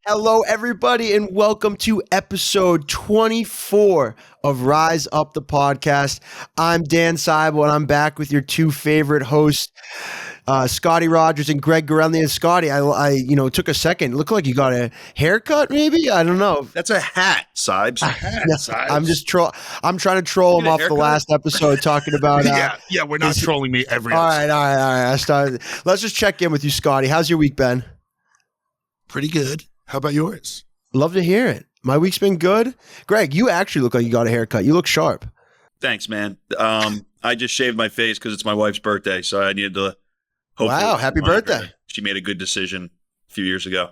Hello, everybody, and welcome to episode 24 of Rise Up the Podcast. I'm Dan Seibel, and I'm back with your two favorite hosts, Scotty Rodgers and Greg Gorelny. And Scotty, I took a second. It looked like you got a haircut, maybe? I don't know. That's a hat, Sibes. Sibes. I'm trying to troll him off the last episode talking about. Yeah, we're not trolling me every All episode. right. Let's just check in with you, Scotty. How's your week been? Pretty good. How about yours? Love to hear it. My week's been good. Greg, you actually look like you got a haircut. You look sharp. Thanks, man. I just shaved my face because it's my wife's birthday, so I needed to. Wow! Happy birthday! She made a good decision a few years ago.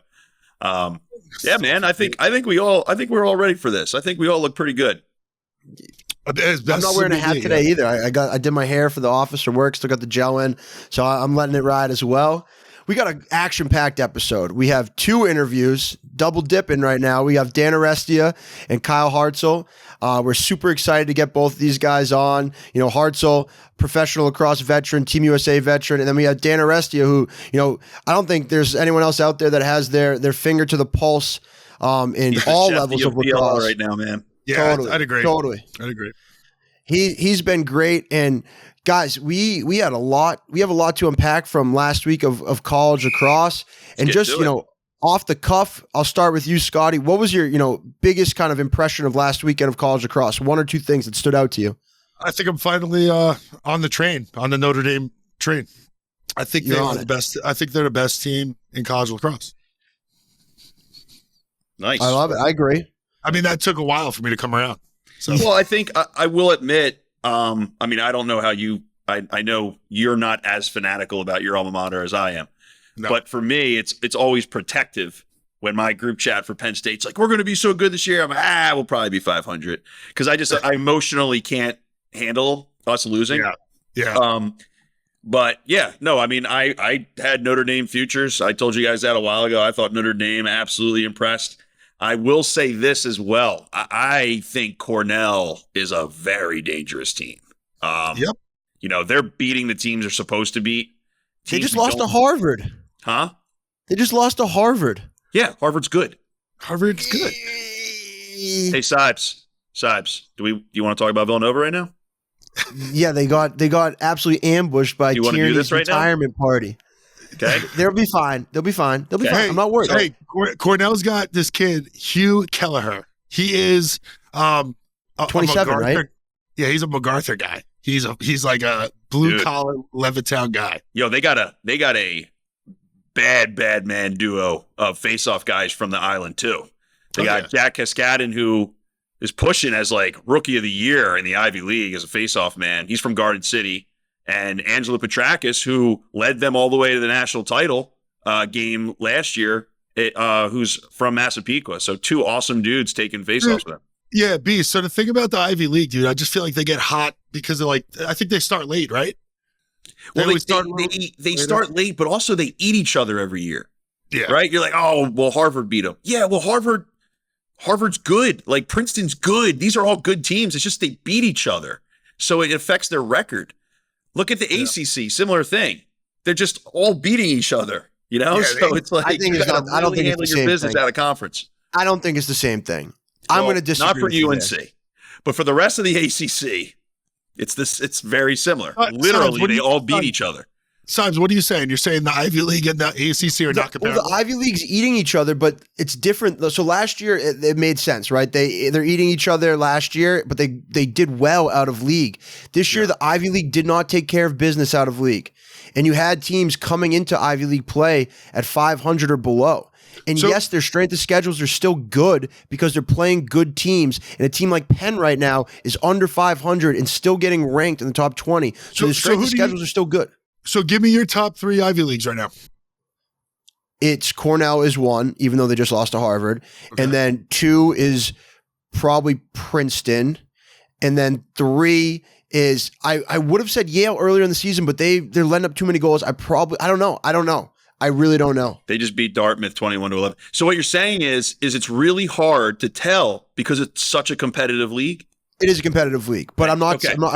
Yeah, man. I think we're all ready for this. I think we all look pretty good. I'm not wearing a hat today either. I did my hair for the office or work. Still got the gel in, so I'm letting it ride as well. We got an action-packed episode. We have two interviews, double dipping right now. We have Dan Arestia and Kye Hartzell. We're super excited to get both of these guys on. You know, Hartzell, professional lacrosse veteran, Team USA veteran, and then we have Dan Arestia, who, I don't think there's anyone else out there that has their finger to the pulse in all levels of lacrosse right now, man. Yeah, totally, I'd agree. Totally, I'd agree. He's been great. And guys, we have a lot to unpack from last week of college lacrosse. And just, off the cuff, I'll start with you, Scotty. What was your, biggest kind of impression of last weekend of college lacrosse? One or two things that stood out to you? I think I'm finally on the Notre Dame train. I think they're the best. I think they're the best team in college lacrosse. Nice. I love it. I agree. I mean, that took a while for me to come around. So. Well, I think I will admit, I don't know how I know you're not as fanatical about your alma mater as I am. No. But for me, it's always protective when my group chat for Penn State's like, we're going to be so good this year. I'm like, we'll probably be 500. Because I emotionally can't handle us losing. Yeah. But yeah, no, I had Notre Dame futures. I told you guys that a while ago. I thought Notre Dame absolutely impressed. I will say this as well. I think Cornell is a very dangerous team. Yep. They're beating the teams they're supposed to beat. They just lost to Harvard. Huh? They just lost to Harvard. Yeah, Harvard's good. Harvard's good. Hey, Sibes, do you want to talk about Villanova right now? Yeah, they got absolutely ambushed by Tierney's retirement party. Okay. They'll be fine. Fine. I'm not worried. Hey, Cornell's got this kid, Hugh Kelleher. He is 27, right? Yeah, he's a MacArthur guy. He's like a blue collar Levittown guy. Yo, they got a bad man duo of face-off guys from the island too. They got Jack Cascadden, who is pushing as like rookie of the year in the Ivy League as a face-off man. He's from Garden City. And Angelo Petrakis, who led them all the way to the national title game last year, who's from Massapequa. So two awesome dudes taking face-offs with them. Yeah, B. So the thing about the Ivy League, dude, I just feel like they get hot because they're like, I think they start late, right? Well, they start late, but also they eat each other every year. Yeah. Right? You're like, oh, well, Harvard beat them. Yeah, well, Harvard's good. Like, Princeton's good. These are all good teams. It's just they beat each other. So it affects their record. Look at the ACC, similar thing. They're just all beating each other, Yeah, so it's like I think it's not. I don't think it's the same business thing. Out of conference. I don't think it's the same thing. I'm going to disagree. Not for with you UNC, there. but for the rest of the ACC, it's very similar. Literally, they all beat each other. Simes, what are you saying? You're saying the Ivy League and the ACC are not comparable? Well, the Ivy League's eating each other, but it's different. So last year, it made sense, right? They're eating each other last year, but they did well out of league. This year, the Ivy League did not take care of business out of league. And you had teams coming into Ivy League play at 500 or below. And yes, their strength of schedules are still good because they're playing good teams. And a team like Penn right now is under 500 and still getting ranked in the top 20. So the strength of schedules are still good. So give me your top three Ivy Leagues right now. It's Cornell is one, even though they just lost to Harvard. Okay. And then two is probably Princeton. And then three is, I would have said Yale earlier in the season, but they're letting up too many goals. I don't know. I really don't know. They just beat Dartmouth 21-11. So what you're saying is it's really hard to tell because it's such a competitive league? It is a competitive league, but I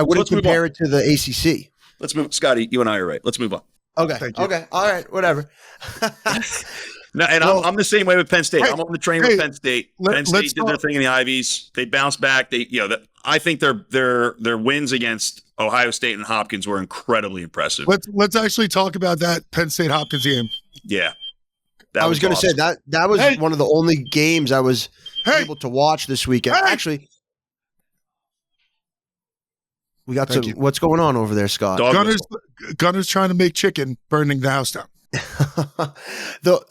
wouldn't compare it to the ACC. Let's move. Scotty, you and I are right. Let's move on. Okay. All right. Whatever. No, and I'm the same way with Penn State. I'm on the train with Penn State. Penn State did their thing in the Ivies. They bounced back. I think their wins against Ohio State and Hopkins were incredibly impressive. Let's actually talk about that Penn State Hopkins game. Yeah, I was going to say that was one of the only games I was able to watch this weekend. Actually, we got what's going on over there, Scott? Gunner's trying to make chicken, burning the house down.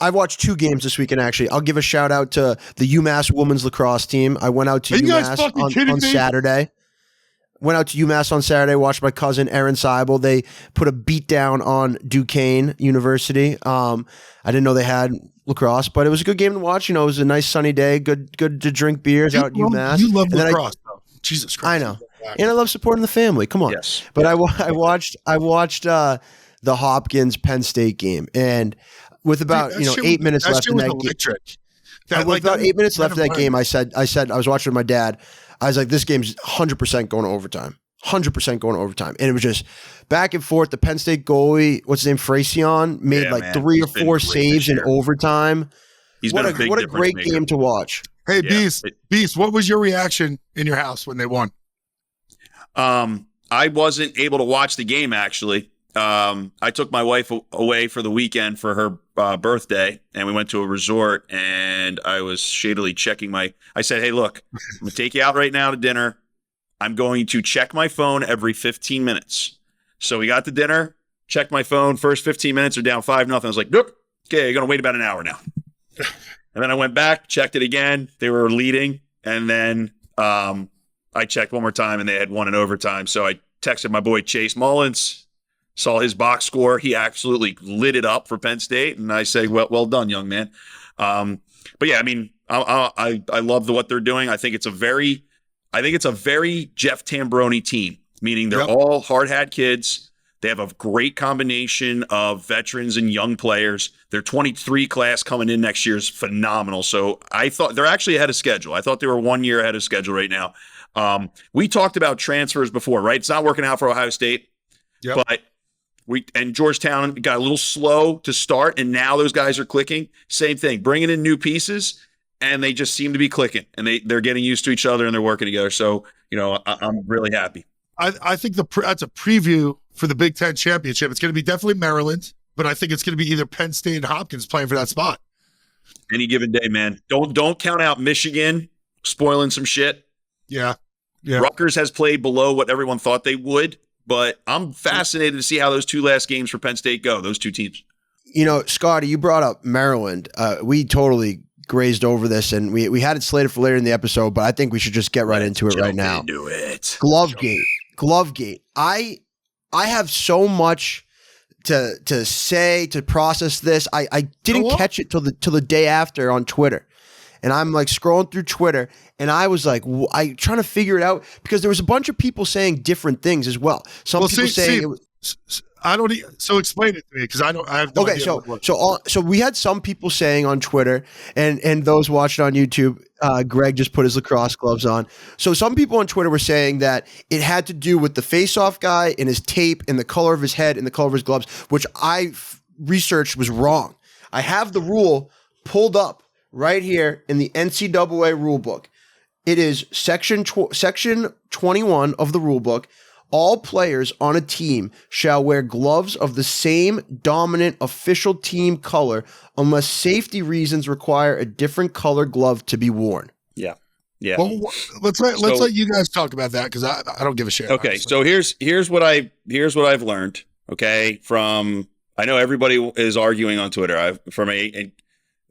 I watched 2 games this weekend, actually. I'll give a shout out to the UMass women's lacrosse team. I went out to UMass on Saturday. Went out to UMass on Saturday, watched my cousin Erin Seibel. They put a beat down on Duquesne University. I didn't know they had lacrosse, but it was a good game to watch. It was a nice sunny day. Good to drink beers out at UMass. You love lacrosse, though. Jesus Christ. I know. And I love supporting the family. Come on. Yes. But I watched the Hopkins Penn State game, and with about 8 minutes left in that game, with about 8 minutes left of that game, I said I was watching with my dad. I was like, this game's 100% going to overtime. 100% going to overtime. And it was just back and forth. The Penn State goalie, what's his name, Fracion, made 3 or 4 saves in overtime. What a great game to watch. Hey, Beast, what was your reaction in your house when they won? I wasn't able to watch the game, actually. I took my wife away for the weekend for her birthday, and we went to a resort, and I was shadily checking I said, hey, look, I'm going to take you out right now to dinner. I'm going to check my phone every 15 minutes. So we got to dinner, checked my phone. First 15 minutes are down 5-0. I was like, nope. Okay, you're going to wait about an hour now. And then I went back, checked it again. They were leading. And then I checked one more time, and they had won in overtime. So I texted my boy Chase Mullins. Saw his box score. He absolutely lit it up for Penn State, and I say, well done, young man. But yeah, I mean, I love what they're doing. I think it's a very Jeff Tambroni team, meaning they're all hard hat kids. They have a great combination of veterans and young players. Their 23 class coming in next year is phenomenal. So I thought they're actually ahead of schedule. I thought they were 1 year ahead of schedule right now. We talked about transfers before, right? It's not working out for Ohio State, but and Georgetown got a little slow to start, and now those guys are clicking. Same thing, bringing in new pieces, and they just seem to be clicking, and they're getting used to each other, and they're working together. So, I'm really happy. I think that's a preview for the Big Ten championship. It's going to be definitely Maryland, but I think it's going to be either Penn State and Hopkins playing for that spot. Any given day, man. Don't count out Michigan spoiling some shit. Yeah. Rutgers has played below what everyone thought they would. But I'm fascinated to see how those 2 last games for Penn State go, those 2 teams. Scotty, you brought up Maryland. We totally grazed over this, and we had it slated for later in the episode, but I think we should just get right into it right now. Do it. Glovegate. I have so much to say, to process this. I didn't catch it till the day after on Twitter. And I'm like scrolling through Twitter, and I was like, I trying to figure it out because there was a bunch of people saying different things as well. Some people saying so explain it to me because I have no idea. So we had some people saying on Twitter, and those watching on YouTube, Greg just put his lacrosse gloves on. So some people on Twitter were saying that it had to do with the face-off guy and his tape and the color of his head and the color of his gloves, which I researched was wrong. I have the rule pulled up right here in the NCAA rulebook. It is section 21 of the rulebook. All players on a team shall wear gloves of the same dominant official team color unless safety reasons require a different color glove to be worn. Yeah. Well, let's let you guys talk about that because I don't give a shit. Okay, so here's what I've learned. Okay, I know everybody is arguing on Twitter.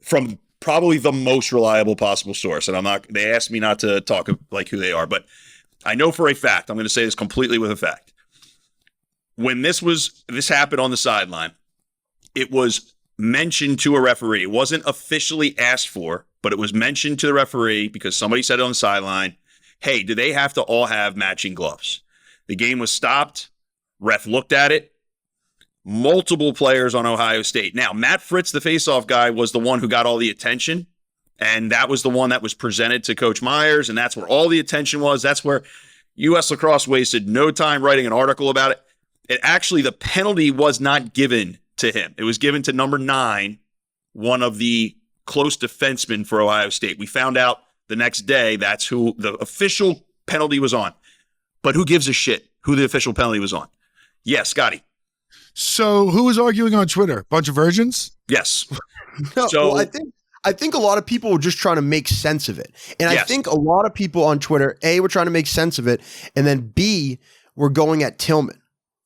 From probably the most reliable possible source, and they asked me not to talk like who they are, but I know for a fact, I'm going to say this completely with a fact. When this happened on the sideline, it was mentioned to a referee. It wasn't officially asked for, but it was mentioned to the referee because somebody said it on the sideline, hey, do they have to all have matching gloves? The game was stopped. Ref looked at it. Multiple players on Ohio State. Now, Matt Fritz, the faceoff guy, was the one who got all the attention, and that was the one that was presented to Coach Myers, and that's where all the attention was. That's where U.S. Lacrosse wasted no time writing an article about it. The penalty was not given to him. It was given to number 9, one of the close defensemen for Ohio State. We found out the next day that's who the official penalty was on. But who gives a shit who the official penalty was on? Yeah, Scotty. So who was arguing on Twitter? Bunch of virgins? Yes. No, So well, I think a lot of people were just trying to make sense of it. And I think a lot of people on Twitter, A, were trying to make sense of it, and then B, were going at Tillman.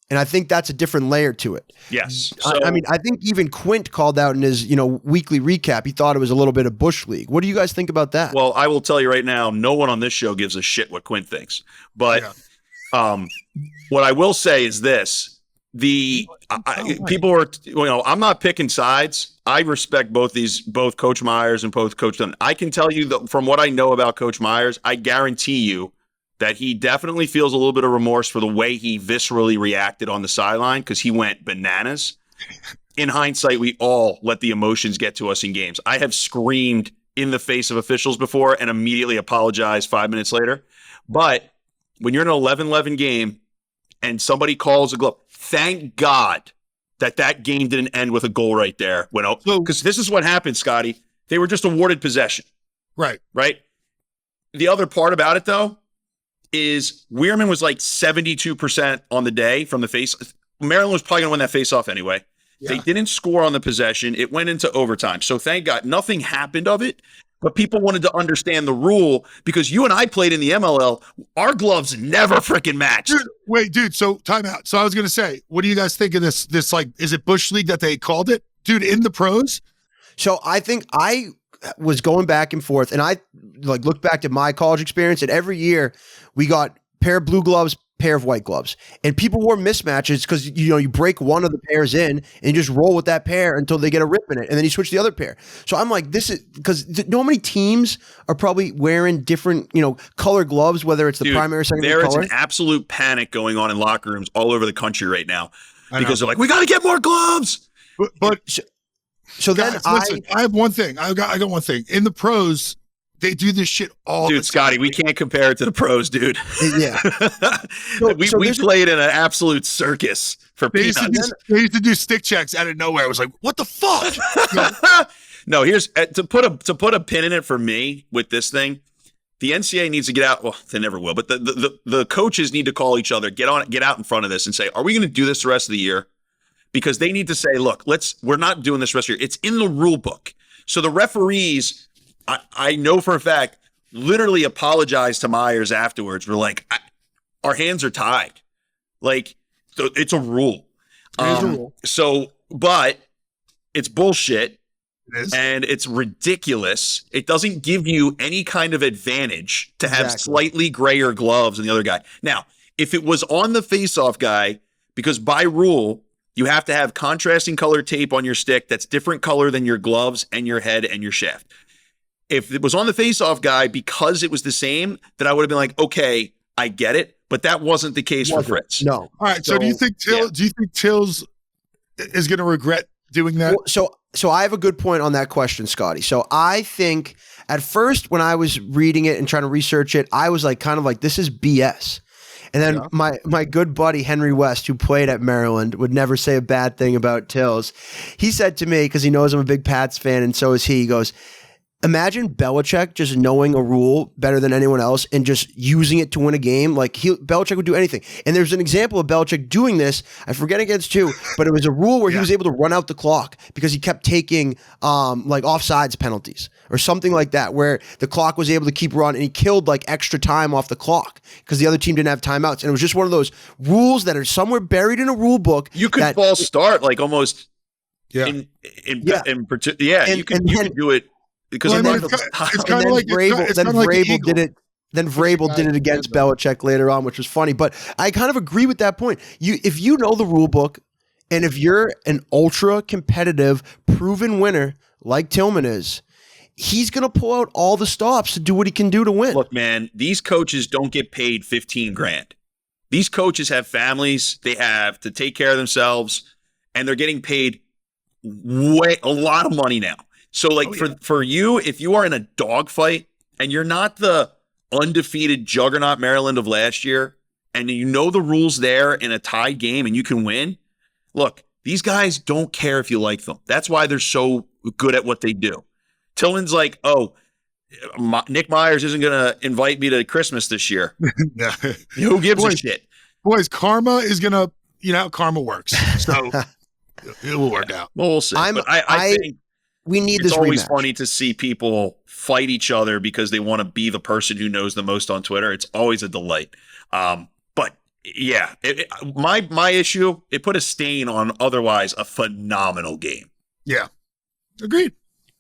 And I think that's a different layer to it. Yes. So, I mean, I think even Quint called out in his, weekly recap, he thought it was a little bit of Bush League. What do you guys think about that? Well, I will tell you right now, no one on this show gives a shit what Quint thinks. But what I will say is this. People are, I'm not picking sides. I respect both Coach Myers and both Coach Dunn. I can tell you that from what I know about Coach Myers, I guarantee you that he definitely feels a little bit of remorse for the way he viscerally reacted on the sideline because he went bananas. In hindsight, we all let the emotions get to us in games. I have screamed in the face of officials before and immediately apologized 5 minutes later. But when you're in an 11-11 game and somebody calls a glove, thank God that game didn't end with a goal right there. Because this is what happened, Scotty. They were just awarded possession. Right. Right? The other part about it, though, is Weirman was like 72% on the day from the face. Maryland was probably going to win that face-off anyway. Yeah. They didn't score on the possession. It went into overtime. So thank God nothing happened of it. But people wanted to understand the rule because you and I played in the MLL. Our gloves never freaking matched. Dude, so time out. So I was going to say, what do you guys think of this? Is it Bush League that they called it? Dude, in the pros? So I think I was going back and forth, and I looked back to my college experience, and every year we got pair of blue gloves, pair of white gloves, and people wore mismatches because you break one of the pairs in and you just roll with that pair until they get a rip in it, and then you switch the other pair. So I'm like, this is because know how many teams are probably wearing different color gloves, whether it's the primary or secondary color. There is an absolute panic going on in locker rooms all over the country right now because they're like, we got to get more gloves. But so guys, then listen, I have one thing. I got one thing. In the pros, they do this shit all the time. Dude, Scotty, we can't compare it to the pros, dude. Yeah. we played in an absolute circus for peanuts. They used to do stick checks out of nowhere. I was like, what the fuck? No, here's to put a pin in it for me with this thing. The NCAA needs to get out. Well, they never will, but the coaches need to call each other, get out in front of this and say, are we going to do this the rest of the year? Because they need to say, look, we're not doing this the rest of the year. It's in the rule book. So the referees, I know for a fact, literally apologized to Myers afterwards. We're like, our hands are tied. Like, it's a rule. It is a rule. So, but it's bullshit. It is. And it's ridiculous. It doesn't give you any kind of advantage to have slightly grayer gloves than the other guy. Now, if it was on the face-off guy, because by rule, you have to have contrasting color tape on your stick that's different color than your gloves and your head and your shaft. If it was on the face-off guy because it was the same, then I would have been like, okay, I get it. But that wasn't the case for Fritz. No. All right. So do you think Tills is going to regret doing that? Well, so I have a good point on that question, Scotty. So I think at first when I was reading it and trying to research it, I was kind of like, this is BS. And then my good buddy, Henry West, who played at Maryland, would never say a bad thing about Tills. He said to me, because he knows I'm a big Pats fan, and so is he goes, imagine Belichick just knowing a rule better than anyone else and just using it to win a game. Belichick would do anything. And there's an example of Belichick doing this. I forget against who, but it was a rule where he was able to run out the clock because he kept taking offsides penalties or something like that, where the clock was able to keep running and he killed extra time off the clock because the other team didn't have timeouts. And it was just one of those rules that are somewhere buried in a rule book. You could false start almost. You can do it. Because it's kind of like Vrabel did it. Then Vrabel did it against Belichick later on, which was funny. But I kind of agree with that point. If you know the rule book, and if you're an ultra competitive, proven winner like Tillman is, he's going to pull out all the stops to do what he can do to win. Look, man, these coaches don't get paid $15,000. These coaches have families; they have to take care of themselves, and they're getting paid a lot of money now. So for you, if you are in a dogfight and you're not the undefeated juggernaut Maryland of last year, and you know the rules there in a tied game and you can win, look, these guys don't care if you like them. That's why they're so good at what they do. Tillman's like, oh, Nick Myers isn't going to invite me to Christmas this year. Yeah. Who gives a shit? Boys, karma is going to, you know how karma works. So it will work out. Well, we'll see. But I think we need this it's always rematch. funny to see people fight each other because they want to be the person who knows the most on Twitter. It's always a delight. But yeah, my issue, it put a stain on otherwise a phenomenal game. Yeah. Agreed.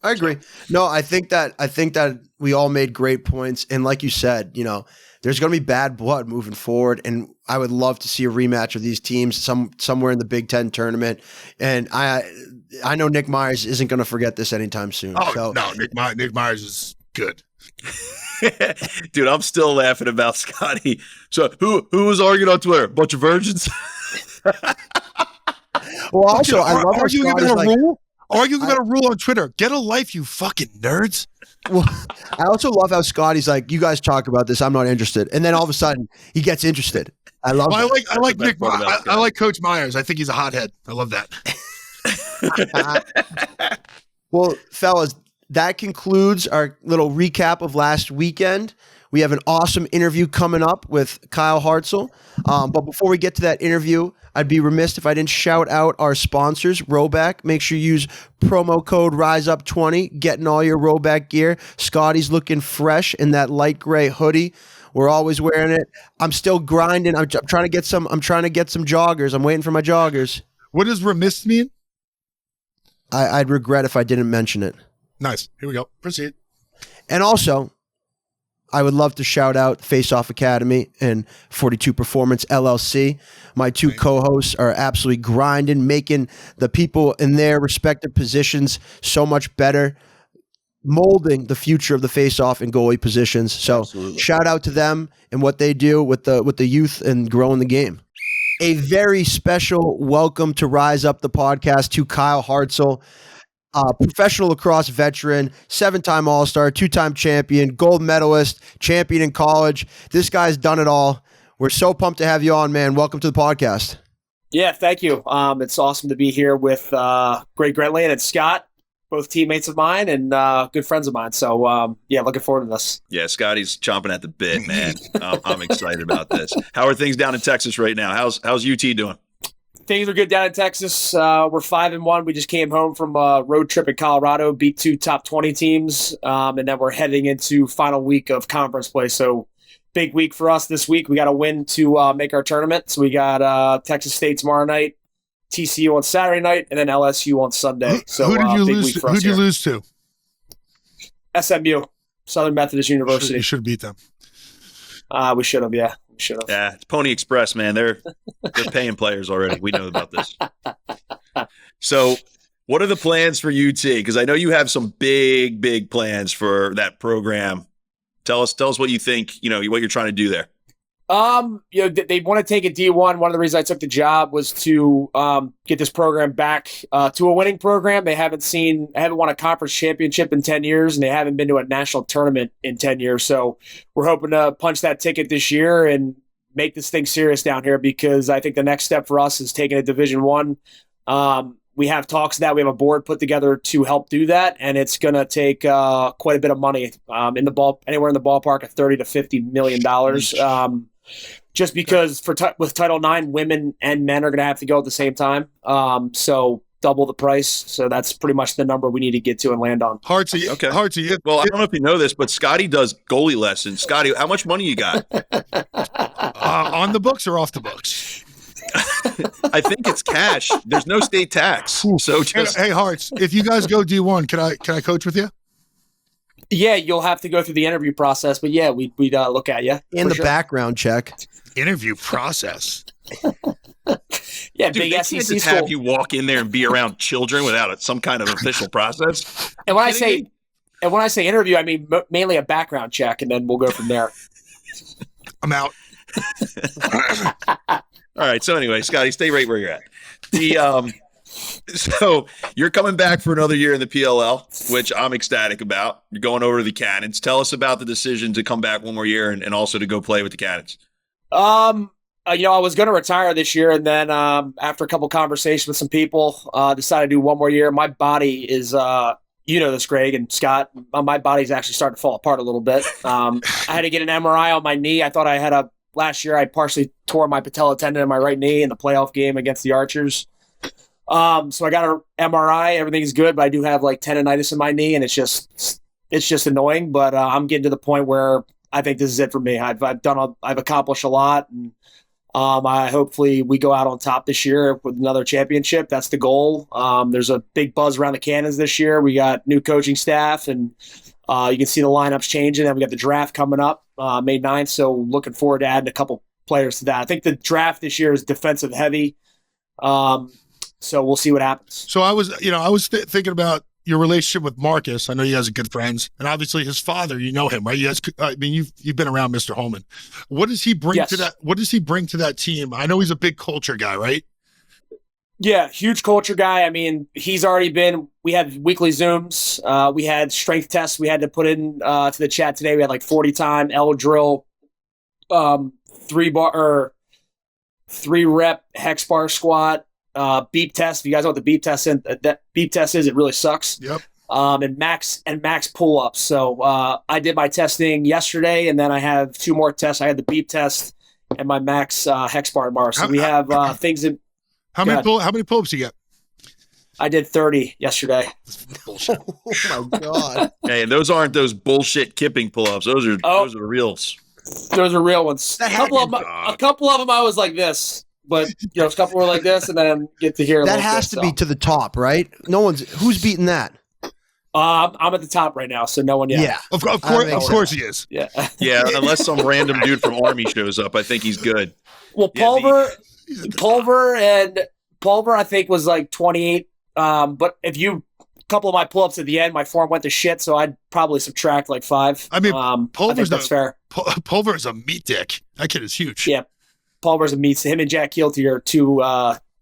I agree. No, I think that we all made great points. And like you said, you know, there's going to be bad blood moving forward. And I would love to see a rematch of these teams somewhere in the Big Ten tournament. And I know Nick Myers isn't going to forget this anytime soon. Oh, so. no, Nick Myers is good. Dude, I'm still laughing about Scotty. So who was arguing on Twitter? Bunch of virgins? Well, also, I love arguing about a rule. Arguing about a rule on Twitter. Get a life, you fucking nerds. Well, I also love how Scotty's like, you guys talk about this, I'm not interested. And then all of a sudden he gets interested. I love that. I like Nick. I like Coach Myers. I think he's a hothead. I love that. Well, fellas, that concludes our little recap of last weekend. We have an awesome interview coming up with Kye Hartzell. But before we get to that interview, I'd be remiss if I didn't shout out our sponsors, Rhoback. Make sure you use promo code RISEUP20, getting all your Rhoback gear. Scotty's looking fresh in that light gray hoodie. We're always wearing it. I'm still grinding. I'm trying to get some joggers. I'm waiting for my joggers. What does remiss mean? I'd regret if I didn't mention it. Nice. Here we go. Proceed. And also, I would love to shout out Face Off Academy and 42 Performance LLC. My two co-hosts are absolutely grinding, making the people in their respective positions so much better, molding the future of the face-off and goalie positions. So absolutely. Shout out to them and what they do with the youth and growing the game. A very special welcome to Rise Up the podcast to Kye Hartzell. Professional lacrosse veteran, 7-time All-Star, 2-time champion, gold medalist, champion in college. This guy's done it all. We're so pumped to have you on, man. Welcome to the podcast. Yeah, thank you. It's awesome to be here with Greg Grenley and Scott, both teammates of mine and good friends of mine. So, yeah, looking forward to this. Yeah, Scotty's chomping at the bit, man. I'm excited about this. How are things down in Texas right now? How's UT doing? Things are good down in Texas. We're 5-1. We just came home from a road trip in Colorado, beat 2 top 20 teams, and then we're heading into final week of conference play. So big week for us this week. We got to win to make our tournament. So we got Texas State tomorrow night, TCU on Saturday night, and then LSU on Sunday. So who did you big lose? Week for Who us did you here. lose to? SMU, Southern Methodist University. You should beat them. We should have, yeah. Should have. Yeah, it's Pony Express, man. They're paying players already. We know about this. So, what are the plans for UT? Because I know you have some big plans for that program. Tell us what you think. You know what you're trying to do there. They want to take a D1. One of the reasons I took the job was to get this program back to a winning program. They haven't won a conference championship in 10 years, and they haven't been to a national tournament in 10 years. So we're hoping to punch that ticket this year and make this thing serious down here, because I think the next step for us is taking a Division I. We have talks that we have a board put together to help do that, and it's going to take quite a bit of money anywhere in the ballpark of $30 to $50 million. Just because with Title IX, women and men are going to have to go at the same time. So double the price. So that's pretty much the number we need to get to and land on. Hartzell. Okay. Hartzell. Well, I don't know if you know this, but Scotty does goalie lessons. Scotty, how much money you got? On the books or off the books? I think it's cash. There's no state tax. So just hey Hartz, if you guys go D1, can I coach with you? Yeah, you'll have to go through the interview process, but yeah, we'd look at you. And the background check. Interview process. Yeah, dude, big they SEC can't just school. have you walk in there and be around children without some kind of official process. And when I say interview, I mean mainly a background check, and then we'll go from there. I'm out. All right. So anyway, Scotty, stay right where you're at. So you're coming back for another year in the PLL, which I'm ecstatic about. You're going over to the Cannons. Tell us about the decision to come back one more year and also to go play with the Cannons. I was going to retire this year, and then after a couple conversations with some people, decided to do one more year. My body is you know this, Greg and Scott, my body's actually starting to fall apart a little bit. I had to get an MRI on my knee. I thought I had last year I partially tore my patella tendon in my right knee in the playoff game against the Archers. So I got an MRI. Everything's good, but I do have like tendonitis in my knee, and it's just annoying. But I'm getting to the point where I think this is it for me. I've accomplished a lot, and hopefully we go out on top this year with another championship. That's the goal. There's a big buzz around the Cannons this year. We got new coaching staff, and you can see the lineups changing. And we got the draft coming up May 9th. So looking forward to adding a couple players to that. I think the draft this year is defensive heavy. So we'll see what happens. So I was thinking about your relationship with Marcus. I know you guys are good friends, and obviously his father, you know him, right? You guys, I mean, you've been around Mr. Holman. What does he bring to that? What does he bring to that team? I know he's a big culture guy, right? Yeah, huge culture guy. I mean, he's already been. We had weekly Zooms. We had strength tests. We had to put in to the chat today. We had like 40 time L drill, 3 rep hex bar squat. Beep test. If you guys know what the beep test is, it really sucks. Yep. And max pull ups. So I did my testing yesterday, and then I have 2 more tests. I had the beep test and my max hex bar tomorrow. So we have things in. How many pull ups you get? I did 30 yesterday. Oh my god! Hey, and those aren't those bullshit kipping pull ups. Those are the reals. Those are real ones. A couple of them I was like this. But a couple were like this, and then get to hear that has to be to the top, right? Who's beating that? I'm at the top right now, so no one yet. Yeah, of course he is. Yeah, yeah. Unless some random dude from Army shows up, I think he's good. Well, Pulver, I think was like 28. But if a couple of my pull-ups at the end, my form went to shit, so I'd probably subtract like 5. I mean, that's fair. Pulver is a meat dick. That kid is huge. Yeah. Pulver's a meats. Him and Jack Keelty are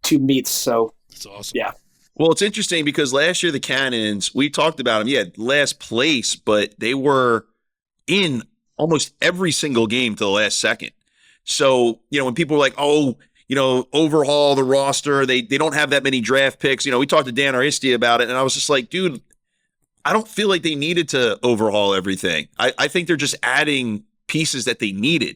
two meats. So that's awesome. Yeah. Well, it's interesting because last year the Cannons, we talked about them. Yeah, last place, but they were in almost every single game to the last second. So when people were like, overhaul the roster, they don't have that many draft picks. We talked to Dan Arestia about it, and I was just like, dude, I don't feel like they needed to overhaul everything. I think they're just adding pieces that they needed.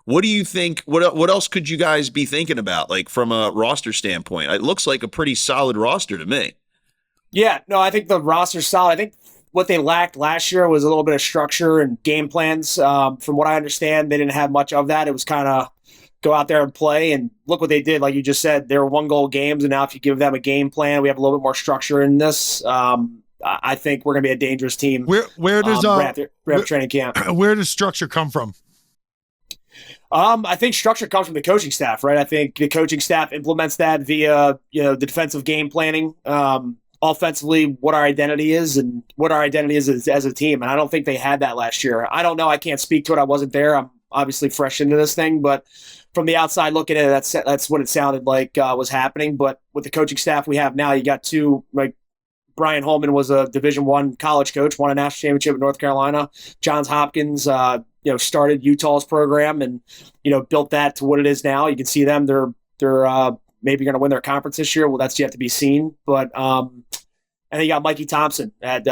What do you think? What else could you guys be thinking about, like from a roster standpoint? It looks like a pretty solid roster to me. Yeah, no, I think the roster's solid. I think what they lacked last year was a little bit of structure and game plans. From what I understand, they didn't have much of that. It was kind of go out there and play, and look what they did. Like you just said, they were 1-goal games, and now if you give them a game plan, we have a little bit more structure in this. I think we're going to be a dangerous team. Where does training camp? Where does structure come from? I think structure comes from the coaching staff, right? I think the coaching staff implements that via, the defensive game planning, offensively, what our identity is and what our identity is as a team. And I don't think they had that last year. I don't know. I can't speak to it. I wasn't there. I'm obviously fresh into this thing, but from the outside looking at it, that's what it sounded like was happening. But with the coaching staff we have now, you got 2, like Brian Holman was a Division I college coach, won a national championship in North Carolina. Johns Hopkins, started Utah's program and, built that to what it is now. You can see them. They're maybe going to win their conference this year. Well, that's yet to be seen. But and then you got Mikey Thompson at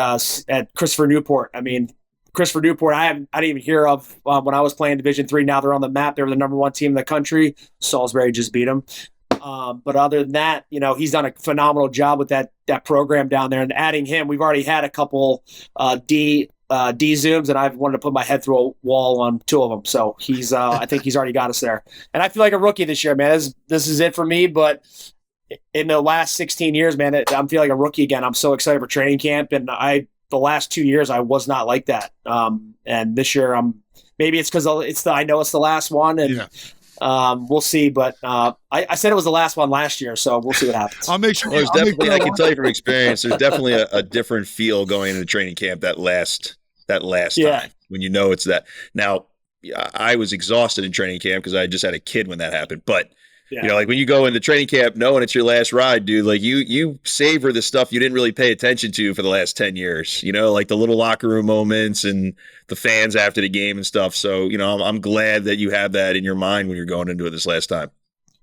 Christopher Newport. I mean, Christopher Newport, I didn't even hear of when I was playing Division III. Now they're on the map. They were the number 1 team in the country. Salisbury just beat them. But other than that, he's done a phenomenal job with that program down there. And adding him, we've already had a couple D Zooms, and I've wanted to put my head through a wall on 2 of them. So he's, I think he's already got us there. And I feel like a rookie this year, man. This is it for me. But in the last 16 years, man, I'm feeling like a rookie again. I'm so excited for training camp. And the last 2 years, I was not like that. And this year, maybe it's because I know it's the last one. And we'll see. But I said it was the last one last year, so we'll see what happens. I'll make sure. Well, I can tell you from experience, there's definitely a different feel going into training camp that last time when it's that. Now, I was exhausted in training camp because I just had a kid when that happened. But like when you go into training camp knowing it's your last ride, dude, like you savor the stuff you didn't really pay attention to for the last 10 years. Like the little locker room moments and the fans after the game and stuff. So I'm glad that you have that in your mind when you're going into it this last time.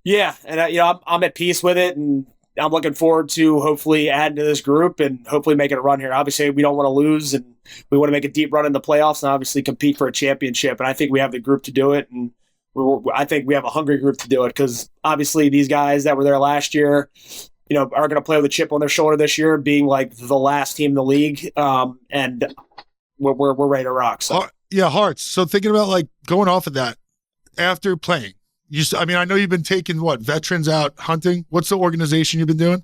Yeah, and I'm at peace with it, and I'm looking forward to hopefully adding to this group and hopefully making a run here. Obviously, we don't want to lose, and we want to make a deep run in the playoffs and obviously compete for a championship. And I think we have the group to do it, and I think we have a hungry group to do it because obviously these guys that were there last year, are going to play with a chip on their shoulder this year, being like the last team in the league, and we're ready to rock. So. Yeah, Hearts. So thinking about like going off of that after playing. I know you've been taking veterans out hunting. What's the organization you've been doing?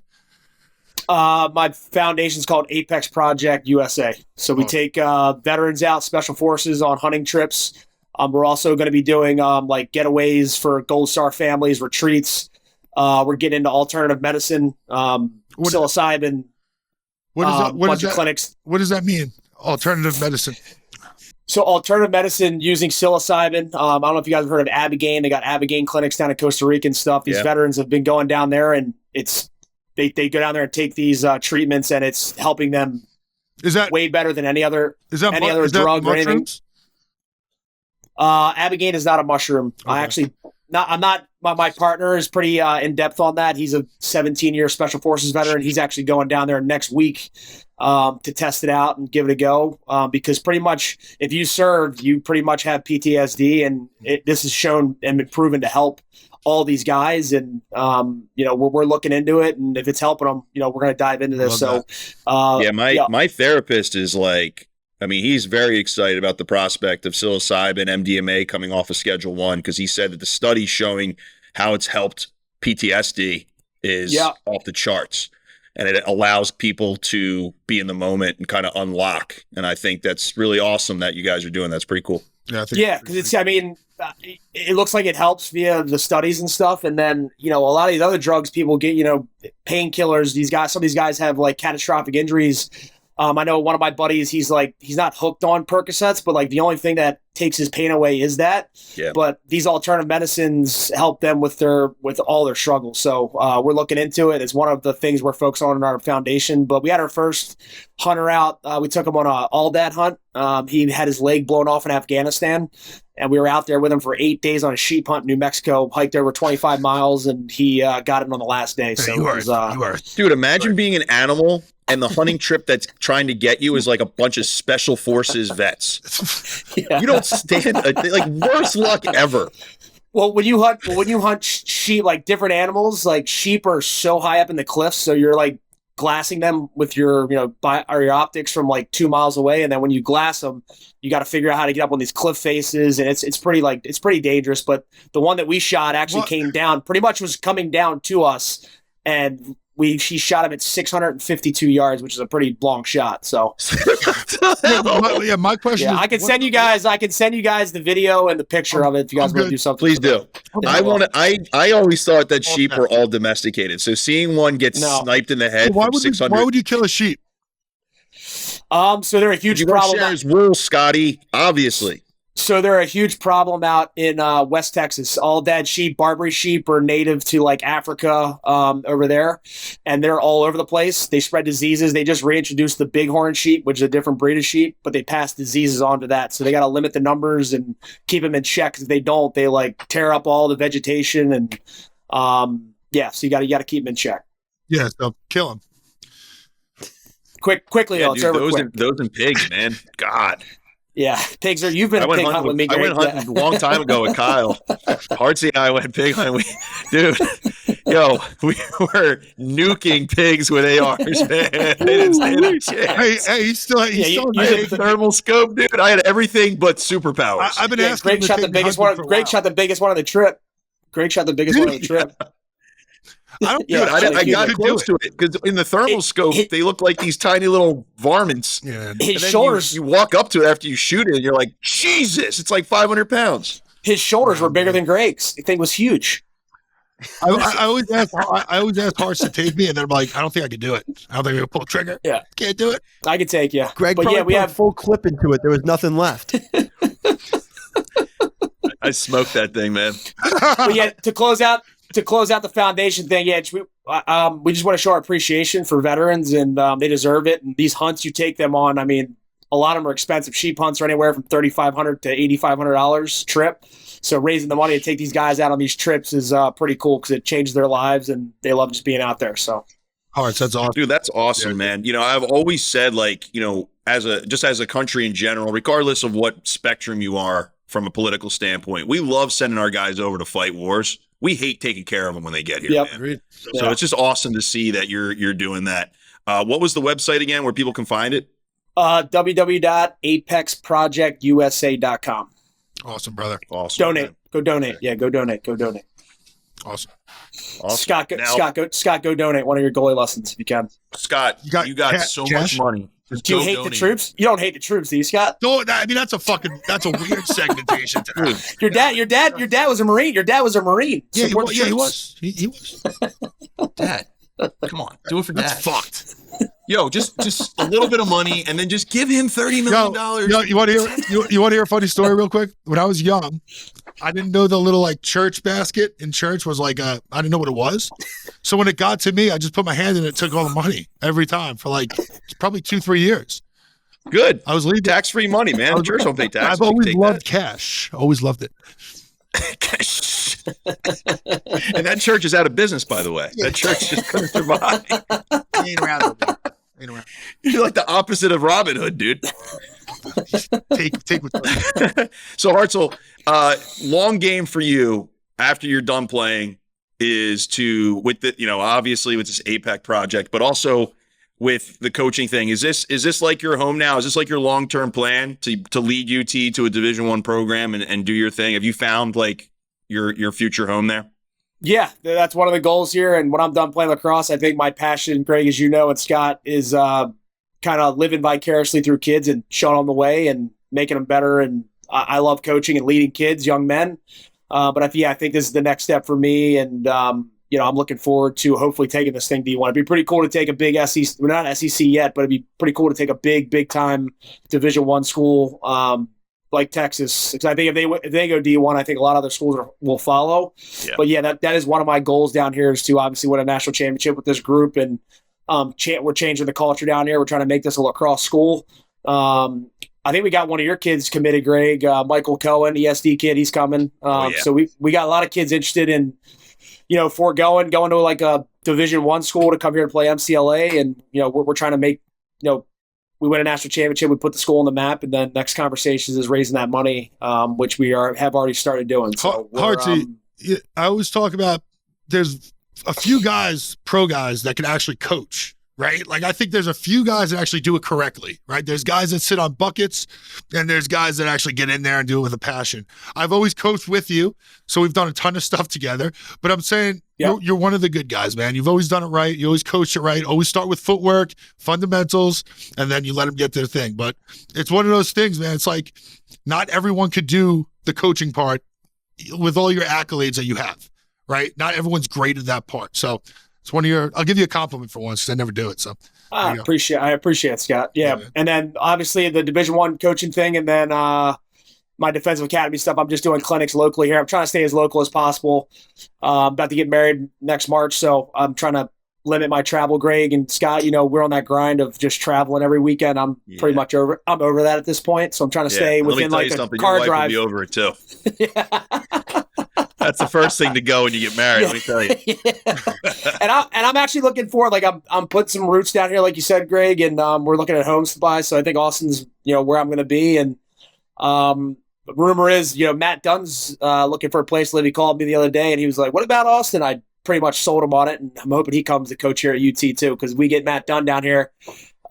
My foundation's called Apex Project USA. So we take veterans out, special forces on hunting trips. We're also going to be doing like getaways for Gold Star families, retreats. We're getting into alternative medicine, psilocybin. Clinics. What does that mean? Alternative medicine. So alternative medicine using psilocybin. I don't know if you guys have heard of Abigail. They got Abigail clinics down in Costa Rica and stuff. These veterans have been going down there, and they go down there and take these treatments, and it's helping them. Is that way better than any other drug or anything? Abigail is not a mushroom. Okay. My partner is pretty in depth on that. He's a 17-year Special Forces veteran. He's actually going down there next week to test it out and give it a go. Because pretty much, if you served, you pretty much have PTSD, and this is shown and been proven to help all these guys. And we're looking into it, and if it's helping them, we're going to dive into this. My therapist is like. He's very excited about the prospect of psilocybin, MDMA coming off of Schedule 1 because he said that the study showing how it's helped PTSD is off the charts. And it allows people to be in the moment and kind of unlock. And I think that's really awesome that you guys are doing. That's pretty cool. Yeah, because it looks like it helps via the studies and stuff. And then, a lot of these other drugs people get, painkillers. Some of these guys have like catastrophic injuries. I know one of my buddies, he's not hooked on Percocets, but like the only thing that takes his pain away is that. Yeah. But these alternative medicines help them with all their struggles. So we're looking into it. It's one of the things we're focused on in our foundation. But we had our first hunter out. We took him on an all-dad hunt. He had his leg blown off in Afghanistan. And we were out there with him for 8 days on a sheep hunt in New Mexico, hiked over 25 miles, and he got it on the last day. So Dude, imagine being an animal and the hunting trip that's trying to get you is like a bunch of special forces vets. You don't stand worst luck ever. Well, when you hunt sheep, like different animals, like sheep are so high up in the cliffs, so you're like glassing them with your your optics from like 2 miles away, and then when you glass them, you got to figure out how to get up on these cliff faces, and it's pretty dangerous. But the one that we shot actually came down, pretty much was coming down to us, and she shot him at 652 yards, which is a pretty long shot. So, my question. Yeah, I can send you guys the video and the picture of it if you guys want to do something. Please do. I always thought that sheep were all domesticated. So seeing one get sniped in the head from 600. Why would you kill a sheep? So they're a huge problem. Share his wool, Scotty. Obviously. So they're a huge problem out in West Texas. All dead sheep, Barbary sheep, are native to like Africa over there, and they're all over the place. They spread diseases. They just reintroduced the bighorn sheep, which is a different breed of sheep, but they pass diseases on to that. So they got to limit the numbers and keep them in check. Because if they don't, they like tear up all the vegetation, and so you got to keep them in check. Yeah, so kill them quickly. Yeah, dude, those and pigs, man. God. Yeah, pigs are. You've been a pig hunt with me. I went hunting a long time ago with Kyle. Hartzell and I went pig hunting. We were nuking pigs with ARs, man. They didn't stand a chance. Hey, he's still a thermal scope, dude. I had everything but superpowers. I've been asking. Greg shot the biggest one. Greg shot the biggest one on the trip. I got close to it because in the thermal scope, they look like these tiny little varmints. Yeah. His shoulders. You walk up to it after you shoot it, and you're like, Jesus! It's like 500 pounds. His shoulders were bigger than Greg's. The thing was huge. I always ask Hartz to take me, and they're like, I don't think I can do it. I don't think I can pull the trigger. Yeah, can't do it. I can take you, Greg. But we have full clip into it. There was nothing left. I smoked that thing, man. But yeah, to close out the foundation thing, we just want to show our appreciation for veterans, and they deserve it. And these hunts you take them on, a lot of them are expensive. Sheep hunts are anywhere from $3,500 to $8,500 trip. So raising the money to take these guys out on these trips is pretty cool because it changes their lives and they love just being out there. So, all right, that's awesome, dude. That's awesome, man. You know, I've always said, like, you know, as a country in general, regardless of what spectrum you are from a political standpoint, we love sending our guys over to fight wars. We hate taking care of them when they get here. Yep. Man. So it's just awesome to see that you're doing that. What was the website again where people can find it? www.apexprojectusa.com. Awesome, brother. Awesome. Donate. Man. Go donate. Yeah, go donate. Awesome. Scott, go donate one of your goalie lessons if you can. Scott, you got so much money. Do you hate the troops? You don't hate the troops, do you, Scott? No, I mean that's a weird segmentation. Your dad was a Marine. Your dad was a Marine. Yeah, he was. He was. Dad, come on, do it for Dad. That's fucked. Yo, just a little bit of money, and then just give him $30 million. Yo, you want to hear a funny story real quick? When I was young, I didn't know the little like church basket in church was like I didn't know what it was. So when it got to me, I just put my hand in it, took all the money every time for like probably 2-3 years. Good. I was leaving tax-free money, man. The church don't pay tax. I've always loved cash. Always loved it. And that church is out of business, by the way. That church just couldn't survive. Ain't around. You're like the opposite of Robin Hood, dude. Take with So Hartzell, long game for you after you're done playing is to, with the, you know, obviously with this APEC project, but also with the coaching thing. Is this like your home now? Is this like your long-term plan to lead UT to a Division I program and do your thing? Have you found like your future home there? Yeah, that's one of the goals here. And when I'm done playing lacrosse, I think my passion, Greg, as you know, and Scott, is kind of living vicariously through kids and showing them the way and making them better. And I love coaching and leading kids, young men. But I think this is the next step for me. And, you know, I'm looking forward to hopefully taking this thing D1. It'd be pretty cool to take a big SEC, we're not SEC yet, but it'd be pretty cool to take a big time Division I school like Texas. Because I think if they go D1, I think a lot of other schools will follow. Yeah. But yeah, that is one of my goals down here is to obviously win a national championship with this group. And we're changing the culture down here. We're trying to make this a lacrosse school. I think we got one of your kids committed, Greg, Michael Cohen, ESD kid. He's coming. So we got a lot of kids interested in, you know, going to like a Division I school to come here and play MCLA. And, you know, we're trying to make, you know, we win a national championship, we put the school on the map, and then next conversations is raising that money, which we have already started doing. So Hartsy, I always talk about there's a few guys, pro guys, that can actually coach, right? Like I think there's a few guys that actually do it correctly, right? There's guys that sit on buckets, and there's guys that actually get in there and do it with a passion. I've always coached with you, so we've done a ton of stuff together. But I'm saying you're one of the good guys, man. You've always done it right. You always coach it right. Always start with footwork, fundamentals, and then you let them get their thing. But it's one of those things, man. It's like not everyone could do the coaching part with all your accolades that you have, right? Not everyone's great at that part. So it's one of your, I'll give you a compliment for once because I never do it. So I appreciate it, Scott. Yeah. And then obviously the Division I coaching thing, and then my defensive academy stuff. I'm just doing clinics locally here. I'm trying to stay as local as possible. I'm about to get married next March, so I'm trying to limit my travel. Greg and Scott, you know, we're on that grind of just traveling every weekend. I'm pretty much over that at this point. So I'm trying to stay within like a car drive. You'll be over it too. That's the first thing to go when you get married. Let me tell you. And I'm actually looking forward. Like I'm putting some roots down here, like you said, Greg, and we're looking at homes to buy. So I think Austin's, you know, where I'm going to be. And rumor is, you know, Matt Dunn's looking for a place to live. He called me the other day and he was like, "What about Austin?" I pretty much sold him on it, and I'm hoping he comes to coach here at UT too, because we get Matt Dunn down here.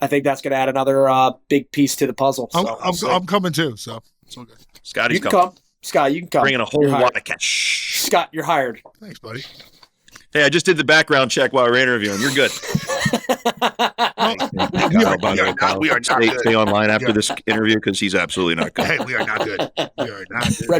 I think that's going to add another big piece to the puzzle. So, I'm coming too, so it's all good. Scotty's you can come. Scott, you can come. Bringing a whole lot of cash. Scott, you're hired. Thanks, buddy. Hey, I just did the background check while we were interviewing. You're good. We are not good. Stay online after this interview because he's absolutely not good. Hey, we are not good. We are not good.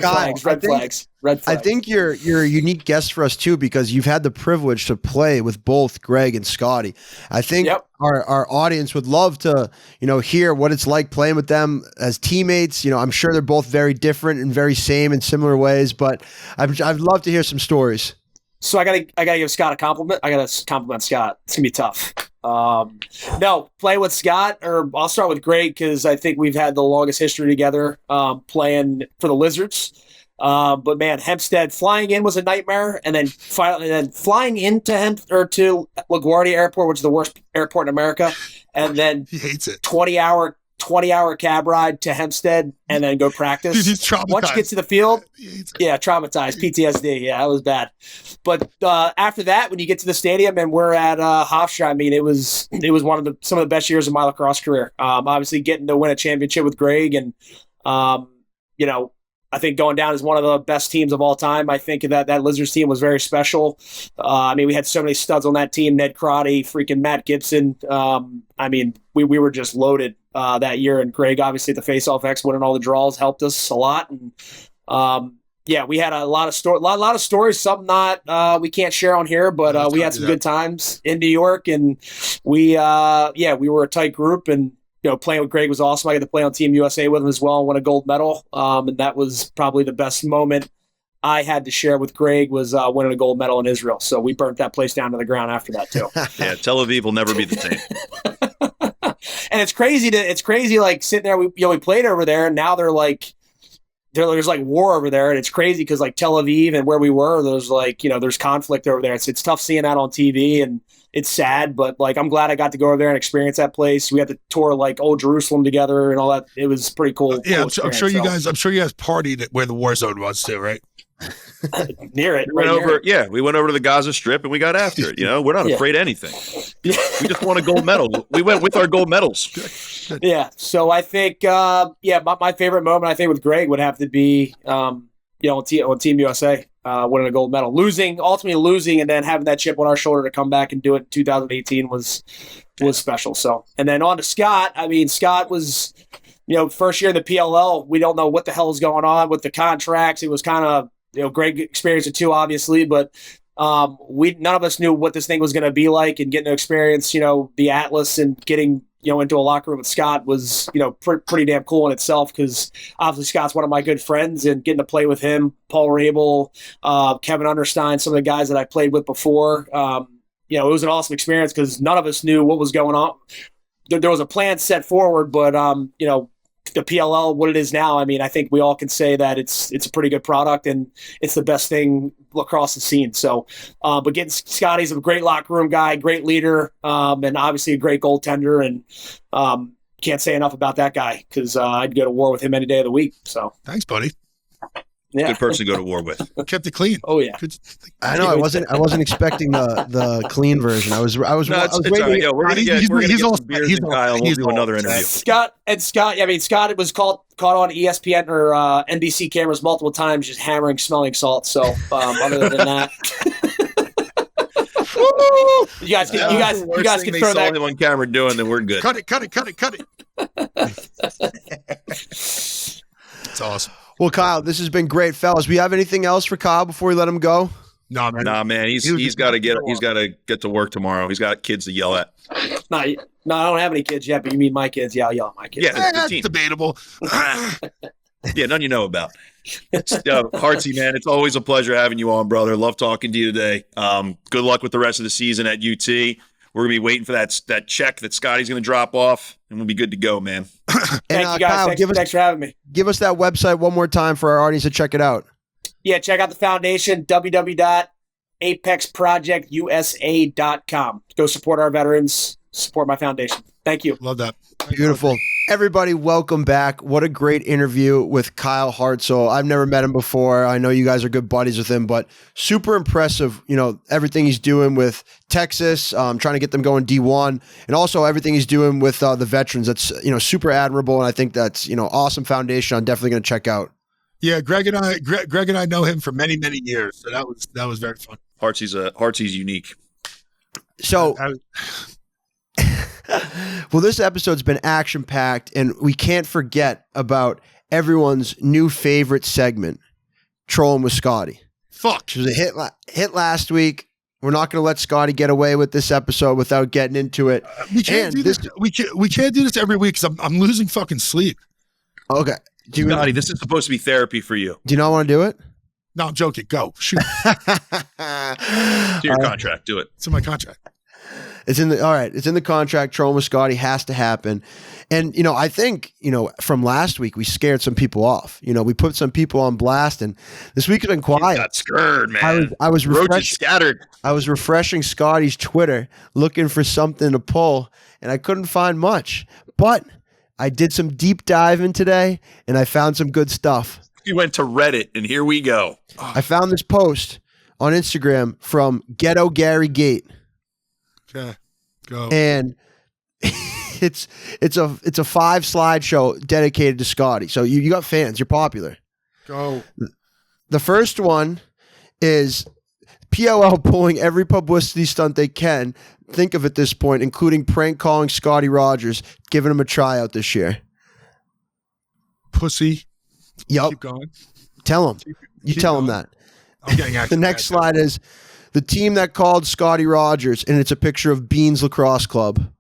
Red flags. I think you're a unique guest for us too, because you've had the privilege to play with both Greg and Scotty. I think our audience would love to, you know, hear what it's like playing with them as teammates. You know, I'm sure they're both very different and very same in similar ways, but I'd love to hear some stories. So I gotta give Scott a compliment. I gotta compliment Scott. It's gonna be tough. No, play with Scott, or I'll start with Greg because I think we've had the longest history together playing for the Lizards. But man, Hempstead flying in was a nightmare, and then flying into to LaGuardia Airport, which is the worst airport in America, and then he hates it. 20-hour cab ride to Hempstead, and then go practice. Dude, he's traumatized. Once you get to the field, traumatized, PTSD. Yeah, that was bad. But after that, when you get to the stadium, and we're at Hofstra, I mean, it was one of some of the best years of my lacrosse career. Obviously, getting to win a championship with Greg, and I think going down as one of the best teams of all time. I think that Lizards team was very special. I mean, we had so many studs on that team: Ned Crotty, freaking Matt Gibson. I mean, we were just loaded that year. And Greg, obviously, the face-off X winning all the draws helped us a lot. And we had a lot of stories. Some not we can't share on here, but we had some good times in New York, and we were a tight group. And playing with Greg was awesome. I got to play on Team USA with him as well and win a gold medal. And that was probably the best moment I had to share with Greg was winning a gold medal in Israel. So we burnt that place down to the ground after that too. Yeah, Tel Aviv will never be the same. And it's crazy like sitting there, we played over there, and now there's like war over there, and it's crazy because like Tel Aviv and where we were, there's like, there's conflict over there. It's tough seeing that on TV, and it's sad, but like I'm glad I got to go over there and experience that place. We had to tour like old Jerusalem together and all that. It was pretty cool. Yeah, cool I'm sure you guys partied where the war zone was too, right? Near it. We went over to the Gaza Strip and we got after it. We're not afraid of anything. We just won a gold medal. We went with our gold medals. Yeah. So I think, my favorite moment I think with Greg would have to be, on Team USA, winning a gold medal, ultimately losing, and then having that chip on our shoulder to come back and do it in 2018 was special. So, and then on to Scott. I mean, Scott was, first year in the PLL. We don't know what the hell is going on with the contracts. It was kind of, Greg experienced it too, obviously, but none of us knew what this thing was going to be like, and getting to experience, the Atlas and getting, into a locker room with Scott was, pretty damn cool in itself, because obviously Scott's one of my good friends, and getting to play with him, Paul Rabel, Kevin Understein, some of the guys that I played with before, it was an awesome experience because none of us knew what was going on. There was a plan set forward, but, the PLL, what it is now, I mean, I think we all can say that it's a pretty good product, and it's the best thing lacrosse has seen. So, but getting Scotty's a great locker room guy, great leader, and obviously a great goaltender, and can't say enough about that guy because I'd go to war with him any day of the week. So thanks, buddy. Yeah. Good person to go to war with. Kept it clean. Oh yeah. I know. I wasn't expecting the clean version. I was waiting. Right. Yo, we're gonna get some beers and Kyle, and we'll do another interview. Scott. I mean, Scott was caught on ESPN or NBC cameras multiple times, just hammering smelling salts. So other than that. You guys can throw that him on camera doing, then we're good. Cut it. It's awesome. Well, Kyle, this has been great, fellas. We have anything else for Kyle before we let him go? No, man. He's got to get to work tomorrow. He's got kids to yell at. No, I don't have any kids yet, but you mean my kids? Yeah, I'll yell at my kids. Yeah, that's debatable. Yeah, none you know about. Hartsey, man, it's always a pleasure having you on, brother. Love talking to you today. Good luck with the rest of the season at UT. We're going to be waiting for that check that Scotty's going to drop off, and we'll be good to go, man. Thank you, guys. Kyle, thanks for having me. Give us that website one more time for our audience to check it out. Yeah, check out the foundation, www.apexprojectusa.com. Go support our veterans, support my foundation. Thank you. Love that. Beautiful. Everybody, welcome back. What a great interview with Kye Hartzell. I've never met him before. I know you guys are good buddies with him, but super impressive, everything he's doing with Texas, trying to get them going D1, and also everything he's doing with the veterans. That's, super admirable, and I think that's, awesome foundation I'm definitely going to check out. Yeah, Greg and I know him for many, many years, so that was very fun. Hartsey's unique. So... Well, this episode's been action-packed, and we can't forget about everyone's new favorite segment, Trollin with Scotty. Fuck. It was a hit last week. We're not going to let Scotty get away with this episode without getting into it. We can't do this. We can't do this every week because I'm losing fucking sleep. Okay. Scotty, this is supposed to be therapy for you. Do you not want to do it? No, I'm joking. Go. Shoot. To your contract. Do it. It's in my contract. It's in the contract. Trollin with Scotty has to happen. And, I think, from last week, we scared some people off. We put some people on blast, and this week has been quiet. Got scared, man. I was scattered. I was refreshing Scotty's Twitter, looking for something to pull, and I couldn't find much. But I did some deep diving today, and I found some good stuff. You went to Reddit, and here we go. I found this post on Instagram from Ghetto Gary Gate. Okay, go. And it's a 5 slideshow dedicated to Scotty. So you got fans. You're popular. Go. The first one is PLL pulling every publicity stunt they can think of at this point, including prank calling Scotty Rodgers, giving him a tryout this year. Pussy. Yup. Keep going. Tell him. You tell him that. I'm getting The next slide is the team that called Scotty Rodgers, and it's a picture of Beans Lacrosse Club.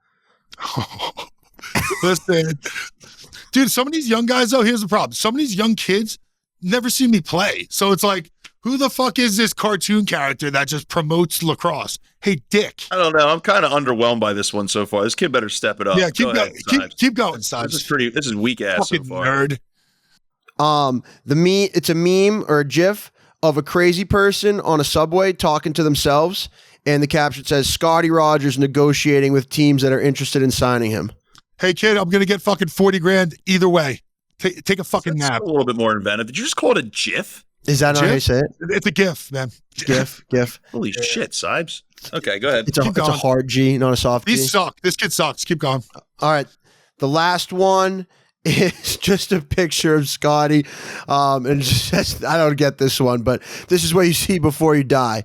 Listen, dude, some of these young guys, though, here's the problem. Some of these young kids never see me play. So it's like, who the fuck is this cartoon character that just promotes lacrosse? Hey, Dick. I don't know. I'm kind of underwhelmed by this one so far. This kid better step it up. Yeah, keep going, Sibes. This is weak ass Fucking so far. nerd. It's a meme or a GIF of a crazy person on a subway talking to themselves, and the caption says, Scotty Rodgers negotiating with teams that are interested in signing him. Hey, kid, I'm going to get fucking 40 grand either way. Take a fucking nap. A little bit more inventive. Did you just call it a GIF? Is that not how you say it? It's a GIF, man. GIF. Holy shit, Sibes. Okay, go ahead. It's a hard G, not a soft G. These suck. This kid sucks. Keep going. All right. The last one is just a picture of Scotty. And it's just, I don't get this one, but this is what you see before you die.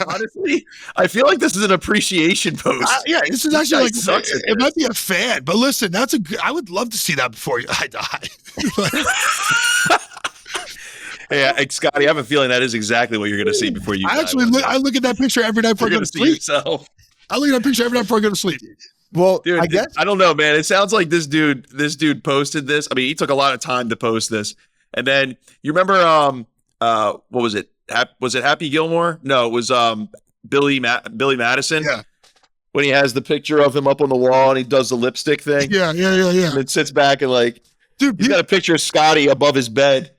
Honestly, I feel like this is an appreciation post. Yeah, this is actually like it might be a fan, but listen, I would love to see that before I die. Yeah, Scotty, I have a feeling that is exactly what you're going to see before you. I look at that picture every night before I go to sleep. I look at that picture every night before I go to sleep. Well, dude, I guess I don't know, man. It sounds like this dude posted this. I mean, he took a lot of time to post this, and then you remember, what was it? Was it Happy Gilmore? No, it was Billy Madison. Yeah. When he has the picture of him up on the wall and he does the lipstick thing. Yeah. And then sits back and dude, he's got a picture of Scotty above his bed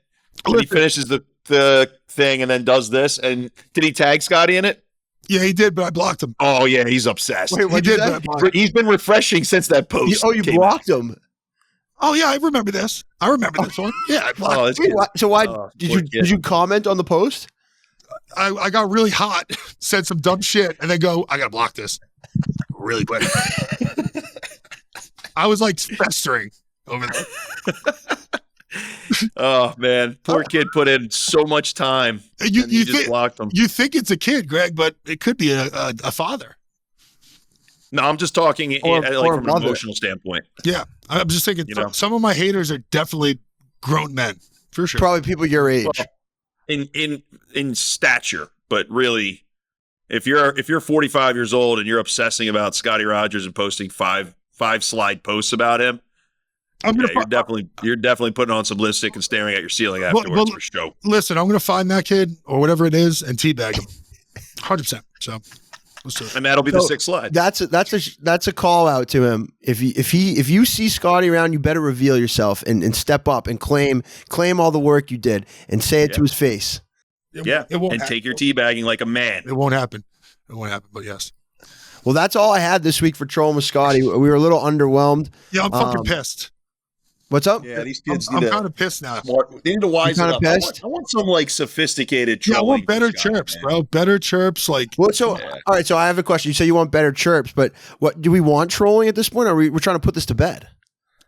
when he finishes the thing and then does this. And did he tag Scotty in it? Yeah, he did, but I blocked him. Oh yeah, he's obsessed. Wait, he did. He's been refreshing since that post. You blocked him. Oh yeah, I remember this. I remember this one. Yeah, I blocked him. So why did you comment on the post? I got really hot, said some dumb shit, and then I gotta block this really quick. I was like festering over there. Oh man, poor kid put in so much time. You just blocked him. You think it's a kid, Greg, but it could be a father. No, I'm just talking from an emotional standpoint. Yeah, I'm just thinking. Some of my haters are definitely grown men, for sure. Probably people your age. Well, in stature, but really, if you're 45 years old and you're obsessing about Scotty Rodgers and posting five slide posts about him, you're definitely putting on some lipstick and staring at your ceiling afterwards for show. Listen, I'm gonna find that kid or whatever it is and teabag him, 100%. So let's do it. And that'll be the 6th slide. That's a call out to him. If you see Scotty around, you better reveal yourself and step up and claim all the work you did and say it to his face. It won't take your teabagging like a man. It won't happen. But yes. Well, that's all I had this week for Trollin with Scotty. We were a little underwhelmed. Yeah, I'm fucking pissed. What's up? Yeah, these kids I'm kind of pissed now. They need to wisen up. I want some sophisticated trolling. Yeah, I want better chirps, bro. Better chirps, all right. So I have a question. You say you want better chirps, but what do we want trolling at this point? Or we're trying to put this to bed?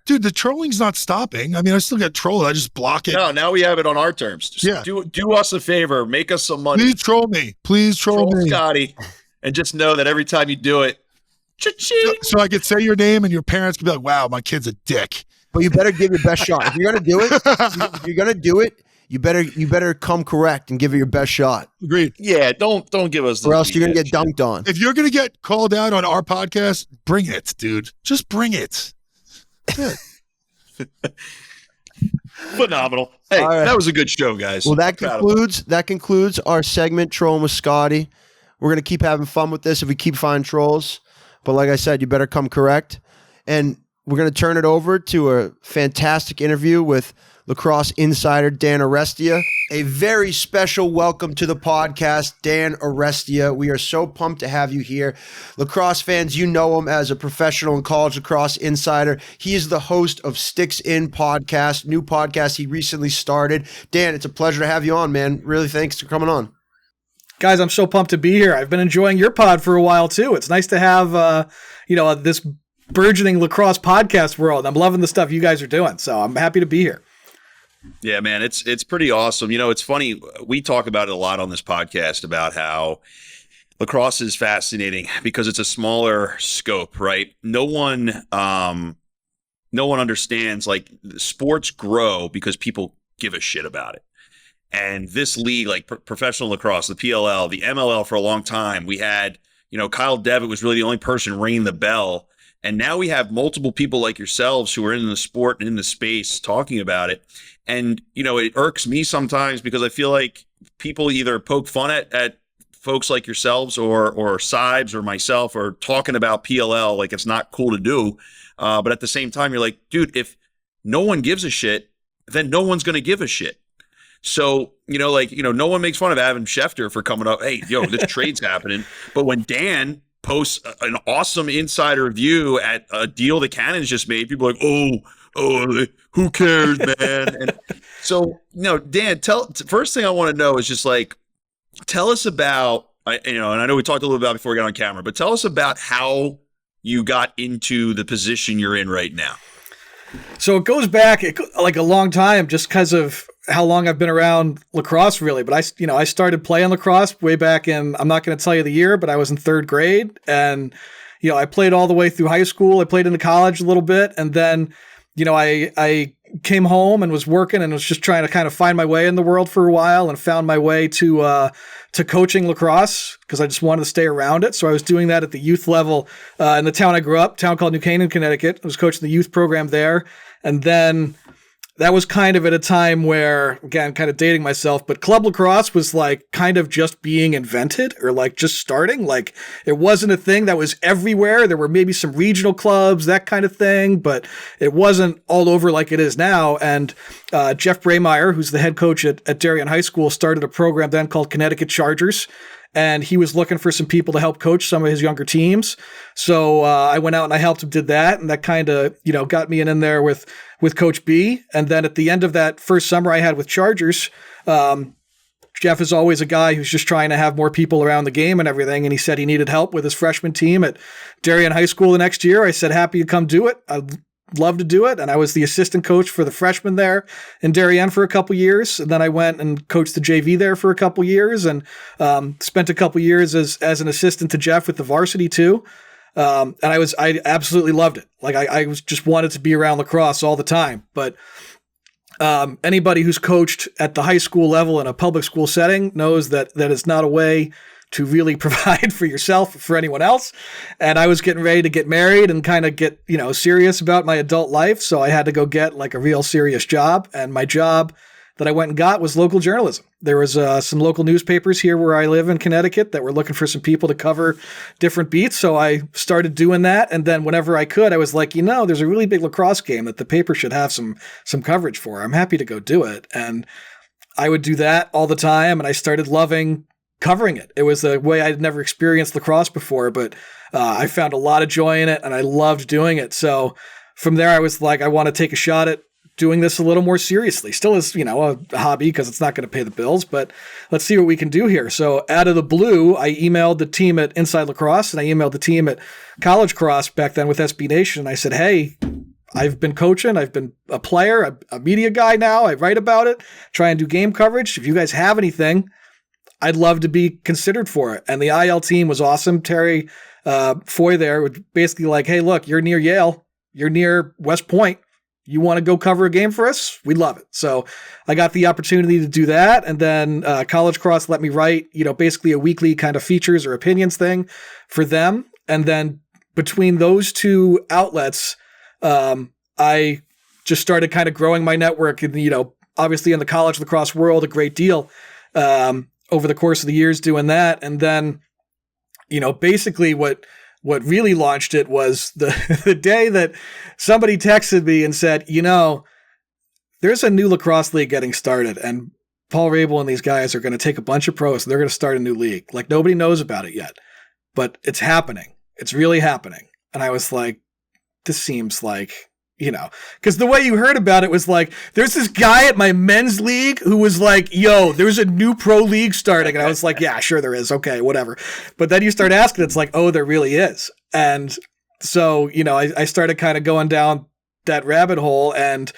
Dude, the trolling's not stopping. I mean, I still get trolled. I just block it. No, now we have it on our terms. Just do us a favor. Make us some money. Please troll me. Troll me, Scotty, and just know that every time you do it, cha-ching. So I could say your name, and your parents could be like, "Wow, my kid's a dick." But you better give your best shot. If you're gonna do it, you better come correct and give it your best shot. Agreed. Yeah, don't give us. Or else you're gonna get dunked on. If you're gonna get called out on our podcast, bring it, dude. Just bring it. Phenomenal. Hey, right. That was a good show, guys. Well, that concludes our segment, Trolling with Scotty. We're going to keep having fun with this if we keep finding trolls. But like I said, you better come correct. And we're going to turn it over to a fantastic interview with Lacrosse insider Dan Arestia. A very special welcome to the podcast, Dan Arestia. We are so pumped to have you here. Lacrosse fans, you know him as a professional and college lacrosse insider. He is the host of Sticks In podcast, new podcast he recently started. Dan, it's a pleasure to have you on, man. Really, thanks for coming on. Guys, I'm so pumped to be here. I've been enjoying your pod for a while too. It's nice to have, this burgeoning lacrosse podcast world. I'm loving the stuff you guys are doing, so I'm happy to be here. Yeah, man, it's pretty awesome. It's funny. We talk about it a lot on this podcast about how lacrosse is fascinating because it's a smaller scope, right? No one understands, like, sports grow because people give a shit about it. And this league, like professional lacrosse, the PLL, the MLL, for a long time, we had, Kyle Devitt was really the only person ringing the bell. And now we have multiple people like yourselves who are in the sport and in the space talking about it. And, it irks me sometimes because I feel like people either poke fun at folks like yourselves or Sibes or myself or talking about PLL like it's not cool to do. But at the same time, you're like, dude, if no one gives a shit, then no one's going to give a shit. So, no one makes fun of Adam Schefter for coming up, hey, this trade's happening. But when Dan posts an awesome insider view at a deal the Cannons just made, people are like, oh, who cares, man? And so, Dan, first thing I want to know is just like, tell us about, and I know we talked a little about it before we got on camera, but tell us about how you got into the position you're in right now. So it goes back like a long time just because of how long I've been around lacrosse, really. But I started playing lacrosse way back in, I'm not going to tell you the year, but I was in third grade. And, I played all the way through high school. I played into college a little bit. And then, I came home and was working and was just trying to kind of find my way in the world for a while, and found my way to coaching lacrosse because I just wanted to stay around it. So I was doing that at the youth level in the town I grew up, a town called New Canaan, Connecticut. I was coaching the youth program there. And then that was kind of at a time where, again, kind of dating myself, but club lacrosse was like kind of just being invented or like just starting. Like it wasn't a thing that was everywhere. There were maybe some regional clubs, that kind of thing, but it wasn't all over like it is now. And Jeff Braymeyer, who's the head coach at Darien High School, started a program then called Connecticut Chargers. And he was looking for some people to help coach some of his younger teams. So I went out and I helped him did that. And that kind of, got me in there with Coach B. And then at the end of that first summer I had with Chargers, Jeff is always a guy who's just trying to have more people around the game and everything. And he said he needed help with his freshman team at Darien High School the next year. I said, happy to come do it. I'd love to do it. And I was the assistant coach for the freshmen there in Darien for a couple years. And then I went and coached the JV there for a couple years, and spent a couple years as an assistant to Jeff with the varsity too. And I absolutely loved it. Like I was just wanted to be around lacrosse all the time. But anybody who's coached at the high school level in a public school setting knows that it's not a way to really provide for yourself or for anyone else. And I was getting ready to get married and kind of get, serious about my adult life. So I had to go get like a real serious job. And my job that I went and got was local journalism. There was some local newspapers here where I live in Connecticut that were looking for some people to cover different beats. So I started doing that. And then whenever I could, I was like, there's a really big lacrosse game that the paper should have some coverage for. I'm happy to go do it. And I would do that all the time. And I started loving covering it. It was a way I'd never experienced lacrosse before, but I found a lot of joy in it and I loved doing it. So from there, I was like, I want to take a shot at doing this a little more seriously. Still is, a hobby because it's not going to pay the bills, but let's see what we can do here. So out of the blue, I emailed the team at Inside Lacrosse and I emailed the team at College Cross back then with SB Nation. I said, hey, I've been coaching. I've been a player, a media guy now. I write about it, try and do game coverage. If you guys have anything, I'd love to be considered for it. And the IL team was awesome. Terry Foy there was basically like, hey, look, you're near Yale. You're near West Point. You want to go cover a game for us? We'd love it. So I got the opportunity to do that. And then College Cross let me write, basically a weekly kind of features or opinions thing for them. And then between those two outlets, I just started kind of growing my network and, obviously in the college lacrosse world, a great deal over the course of the years doing that. And then, basically what really launched it was the day that somebody texted me and said, there's a new lacrosse league getting started, and Paul Rabel and these guys are going to take a bunch of pros and they're going to start a new league. Like, nobody knows about it yet, but it's happening. It's really happening. And I was like, this seems like, because the way you heard about it was like, there's this guy at my men's league who was like, yo, there's a new pro league starting. And I was like, yeah, sure there is. Okay, whatever. But then you start asking, it's like, oh, there really is. And so, I started kind of going down that rabbit hole. And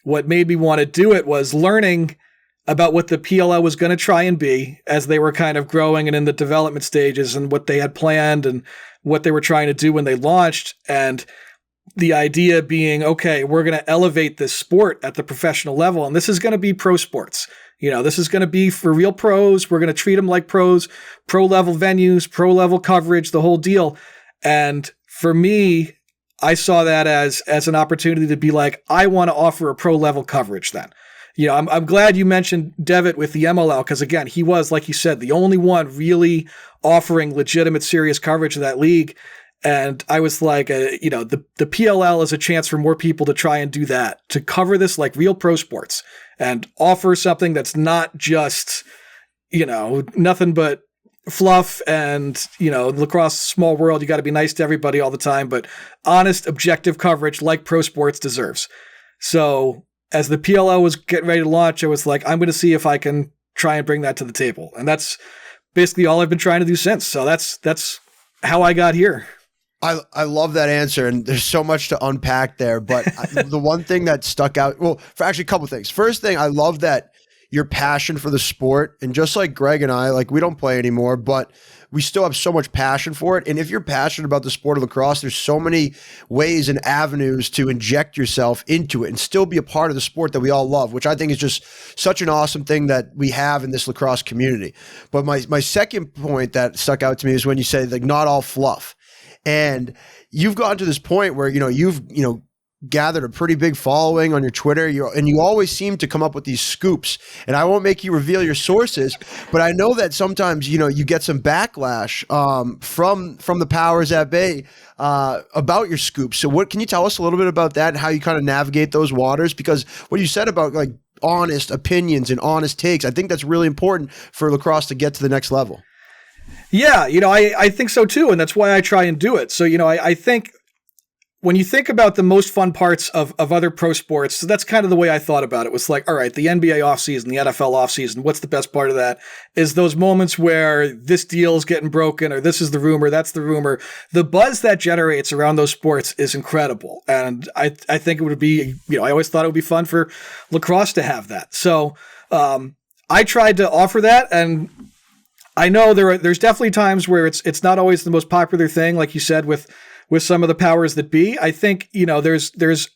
what made me want to do it was learning about what the PLL was going to try and be as they were kind of growing and in the development stages, and what they had planned and what they were trying to do when they launched. And the idea being, okay, we're going to elevate this sport at the professional level, and this is going to be pro sports. This is going to be for real pros. We're going to treat them like pros, pro level venues, pro level coverage, the whole deal. And for me, I saw that as an opportunity to be like, I want to offer a pro level coverage then. I'm glad you mentioned Devitt with the MLL, because again, he was, like you said, the only one really offering legitimate, serious coverage of that league. And I was like, the PLL is a chance for more people to try and do that, to cover this like real pro sports and offer something that's not just, nothing but fluff and, lacrosse, small world. You got to be nice to everybody all the time, but honest, objective coverage like pro sports deserves. So as the PLL was getting ready to launch, I was like, I'm going to see if I can try and bring that to the table. And that's basically all I've been trying to do since. So that's how I got here. I love that answer, and there's so much to unpack there. But the one thing that stuck out, well, for actually a couple things. First thing, I love that your passion for the sport, and just like Greg and I, like, we don't play anymore, but we still have so much passion for it. And if you're passionate about the sport of lacrosse, there's so many ways and avenues to inject yourself into it and still be a part of the sport that we all love, which I think is just such an awesome thing that we have in this lacrosse community. But my second point that stuck out to me is when you say, like, not all fluff. And you've gotten to this point where, you've gathered a pretty big following on your Twitter, and you always seem to come up with these scoops. And I won't make you reveal your sources, but I know that sometimes, you get some backlash from the powers at bay about your scoops. So what can you tell us a little bit about that and how you kind of navigate those waters? Because what you said about, like, honest opinions and honest takes, I think that's really important for lacrosse to get to the next level. Yeah, I think so too, and that's why I try and do it. So, I think when you think about the most fun parts of other pro sports, so that's kind of the way I thought about it. Was like, all right, the NBA offseason, the NFL offseason, what's the best part of that? Is those moments where this deal is getting broken, or this is the rumor, that's the rumor. The buzz that generates around those sports is incredible. And I think it would be, I always thought it would be fun for lacrosse to have that. So I tried to offer that, and I know there's definitely times where it's not always the most popular thing, like you said, with some of the powers that be. I think, there's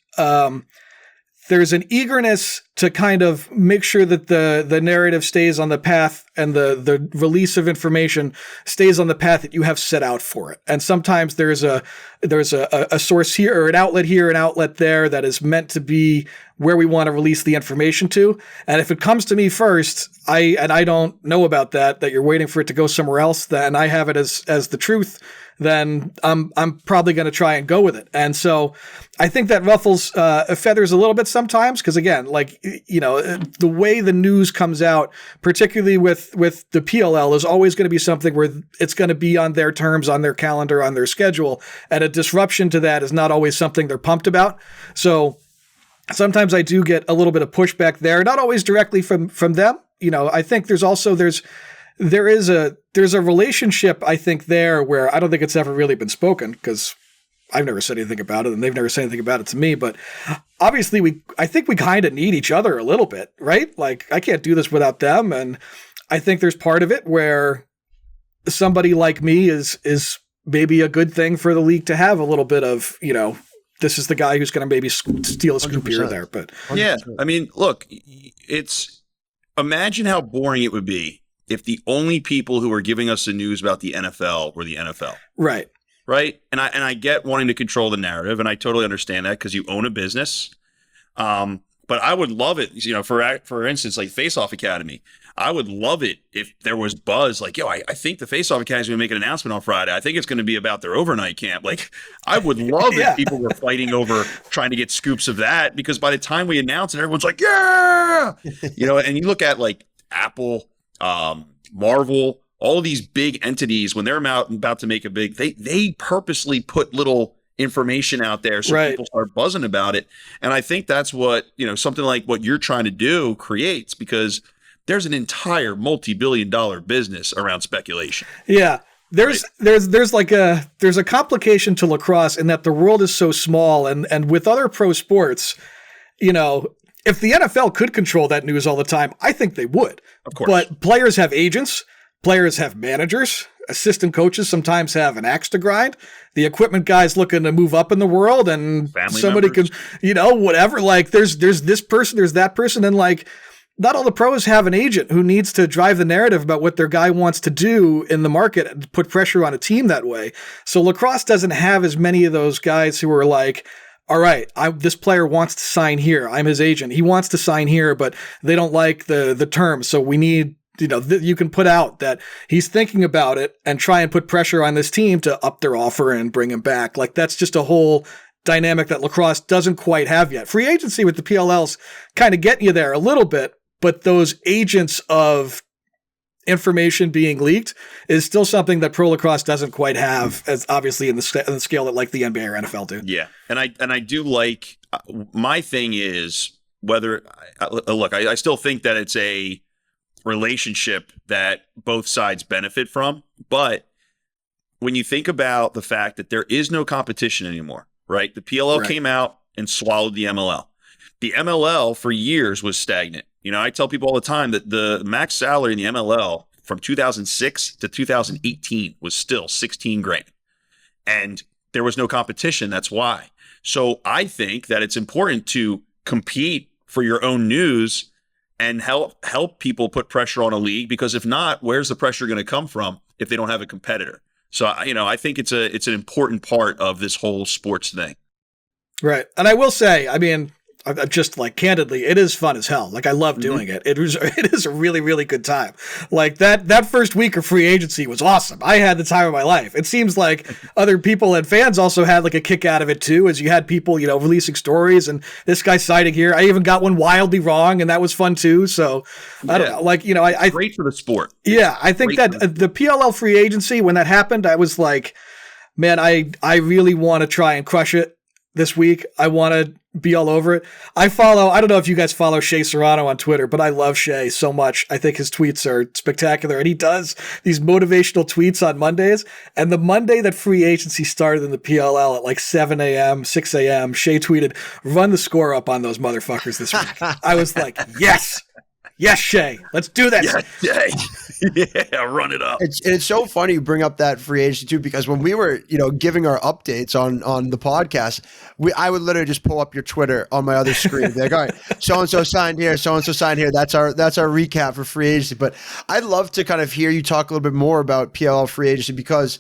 an eagerness to kind of make sure that the narrative stays on the path, and the release of information stays on the path that you have set out for it. And sometimes there's a source here, or an outlet here, an outlet there, that is meant to be where we want to release the information to. And if it comes to me first, I don't know about that you're waiting for it to go somewhere else, then I have it as the truth, then I'm probably going to try and go with it. And so I think that ruffles feathers a little bit sometimes, because again, like, the way the news comes out, particularly with the PLL, is always going to be something where it's going to be on their terms, on their calendar, on their schedule, and a disruption to that is not always something they're pumped about. So sometimes I do get a little bit of pushback there, not always directly from them. I think there's a relationship, I think, there where I don't think it's ever really been spoken, because I've never said anything about it and they've never said anything about it to me. But obviously I think we kind of need each other a little bit, right? Like, I can't do this without them. And I think there's part of it where somebody like me is maybe a good thing for the league to have a little bit of, this is the guy who's going to maybe steal a scoop here or there. But 100%. Yeah, I mean, look, imagine how boring it would be if the only people who are giving us the news about the NFL were the NFL. Right. Right. And I get wanting to control the narrative, and I totally understand that, because you own a business. But I would love it, for instance, like Face-Off Academy. I would love it if there was buzz like, I think the Face-Off Academy is going to make an announcement on Friday. I think it's going to be about their overnight camp. Like, I would love if people were fighting over trying to get scoops of that, because by the time we announce it, everyone's like, yeah, and you look at like Apple, Marvel, all of these big entities, when they're about to make a big, they purposely put little information out there so people start buzzing about it. And I think that's what, something like what you're trying to do creates, because there's an entire multi-billion-dollar business around speculation. Yeah. There's a complication to lacrosse in that the world is so small, and with other pro sports, if the NFL could control that news all the time, I think they would. Of course. But players have agents, players have managers, assistant coaches sometimes have an axe to grind. The equipment guy's looking to move up in the world, and family somebody members. can, whatever. Like there's this person, there's that person, and like not all the pros have an agent who needs to drive the narrative about what their guy wants to do in the market and put pressure on a team that way. So lacrosse doesn't have as many of those guys who are like, all right, this player wants to sign here. I'm his agent. He wants to sign here, but they don't like the terms. So we need, you can put out that he's thinking about it and try and put pressure on this team to up their offer and bring him back. Like that's just a whole dynamic that lacrosse doesn't quite have yet. Free agency with the PLLs kind of getting you there a little bit, but those agents of information being leaked is still something that pro lacrosse doesn't quite have, as obviously in the scale that like the NBA or NFL do. Yeah. And I do like, my thing is whether, look, I still think that it's a relationship that both sides benefit from. But when you think about the fact that there is no competition anymore, right? The PLL came out and swallowed the MLL. The MLL for years was stagnant. I tell people all the time that the max salary in the MLL from 2006 to 2018 was still $16,000. And there was no competition. That's why. So I think that it's important to compete for your own news and help people put pressure on a league, because if not, where's the pressure going to come from if they don't have a competitor? So, I think it's an important part of this whole sports thing. Right. And I will say, just like candidly, it is fun as hell. Like I love doing it. It is a really, really good time. Like that first week of free agency was awesome. I had the time of my life. It seems like other people and fans also had like a kick out of it too, as you had people, releasing stories and this guy citing here. I even got one wildly wrong, and that was fun too. So I don't know. Like, I great for the sport. Yeah. I think that the PLL free agency, when that happened, I was like, man, I really want to try and crush it this week. I want to be all over it. I don't know if you guys follow Shea Serrano on Twitter, but I love Shea so much. I think his tweets are spectacular, and he does these motivational tweets on Mondays. And the Monday that free agency started in the PLL at like 7 a.m., 6 a.m., Shea tweeted, "Run the score up on those motherfuckers this week." I was like, yes, Shea, let's do this. Yeah, run it up. It's so funny you bring up that free agency too, because when we were, giving our updates on the podcast, I would literally just pull up your Twitter on my other screen. Be like, all right, so-and-so signed here, so-and-so signed here. That's our recap for free agency. But I'd love to kind of hear you talk a little bit more about PLL free agency, because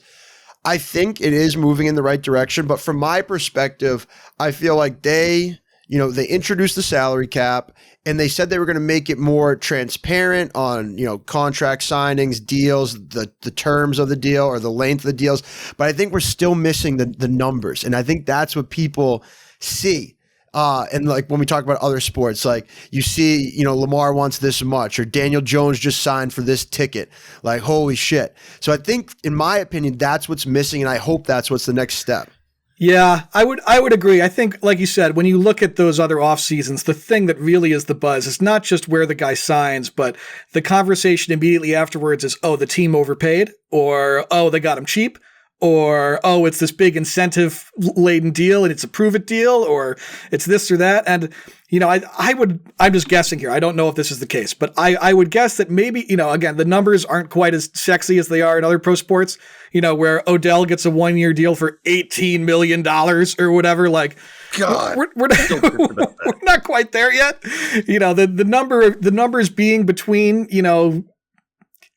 I think it is moving in the right direction. But from my perspective, I feel like they introduced the salary cap, and they said they were going to make it more transparent on, contract signings, deals, the terms of the deal or the length of the deals. But I think we're still missing the numbers. And I think that's what people see. And like when we talk about other sports, like you see, Lamar wants this much, or Daniel Jones just signed for this ticket. Like, holy shit. So I think, in my opinion, that's what's missing. And I hope that's what's the next step. Yeah, I would agree. I think, like you said, when you look at those other off seasons, the thing that really is the buzz is not just where the guy signs, but the conversation immediately afterwards is, oh, the team overpaid, or, oh, they got him cheap, or, oh, it's this big incentive laden deal and it's a prove it deal, or it's this or that. And, I'm just guessing here. I don't know if this is the case, but I would guess that maybe, again, the numbers aren't quite as sexy as they are in other pro sports, where Odell gets a 1-year deal for $18 million or whatever. Like, God, we're not quite there yet. The numbers being between,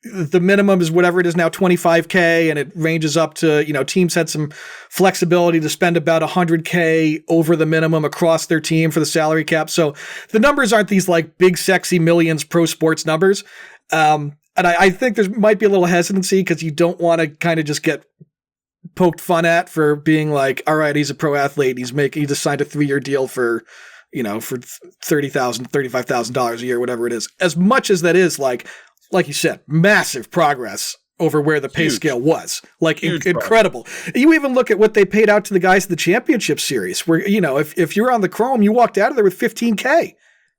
the minimum is whatever it is now, $25K, and it ranges up to, teams had some flexibility to spend about $100K over the minimum across their team for the salary cap. So the numbers aren't these like big, sexy millions pro sports numbers. And I think there might be a little hesitancy because you don't want to kind of just get poked fun at for being like, all right, he's a pro athlete. He just signed a 3-year deal for $30,000, $35,000 a year, whatever it is. As much as that is like you said, massive progress over where the pay scale was, like incredible. You even look at what they paid out to the guys in the championship series where, if you're on the Chrome, you walked out of there with $15K,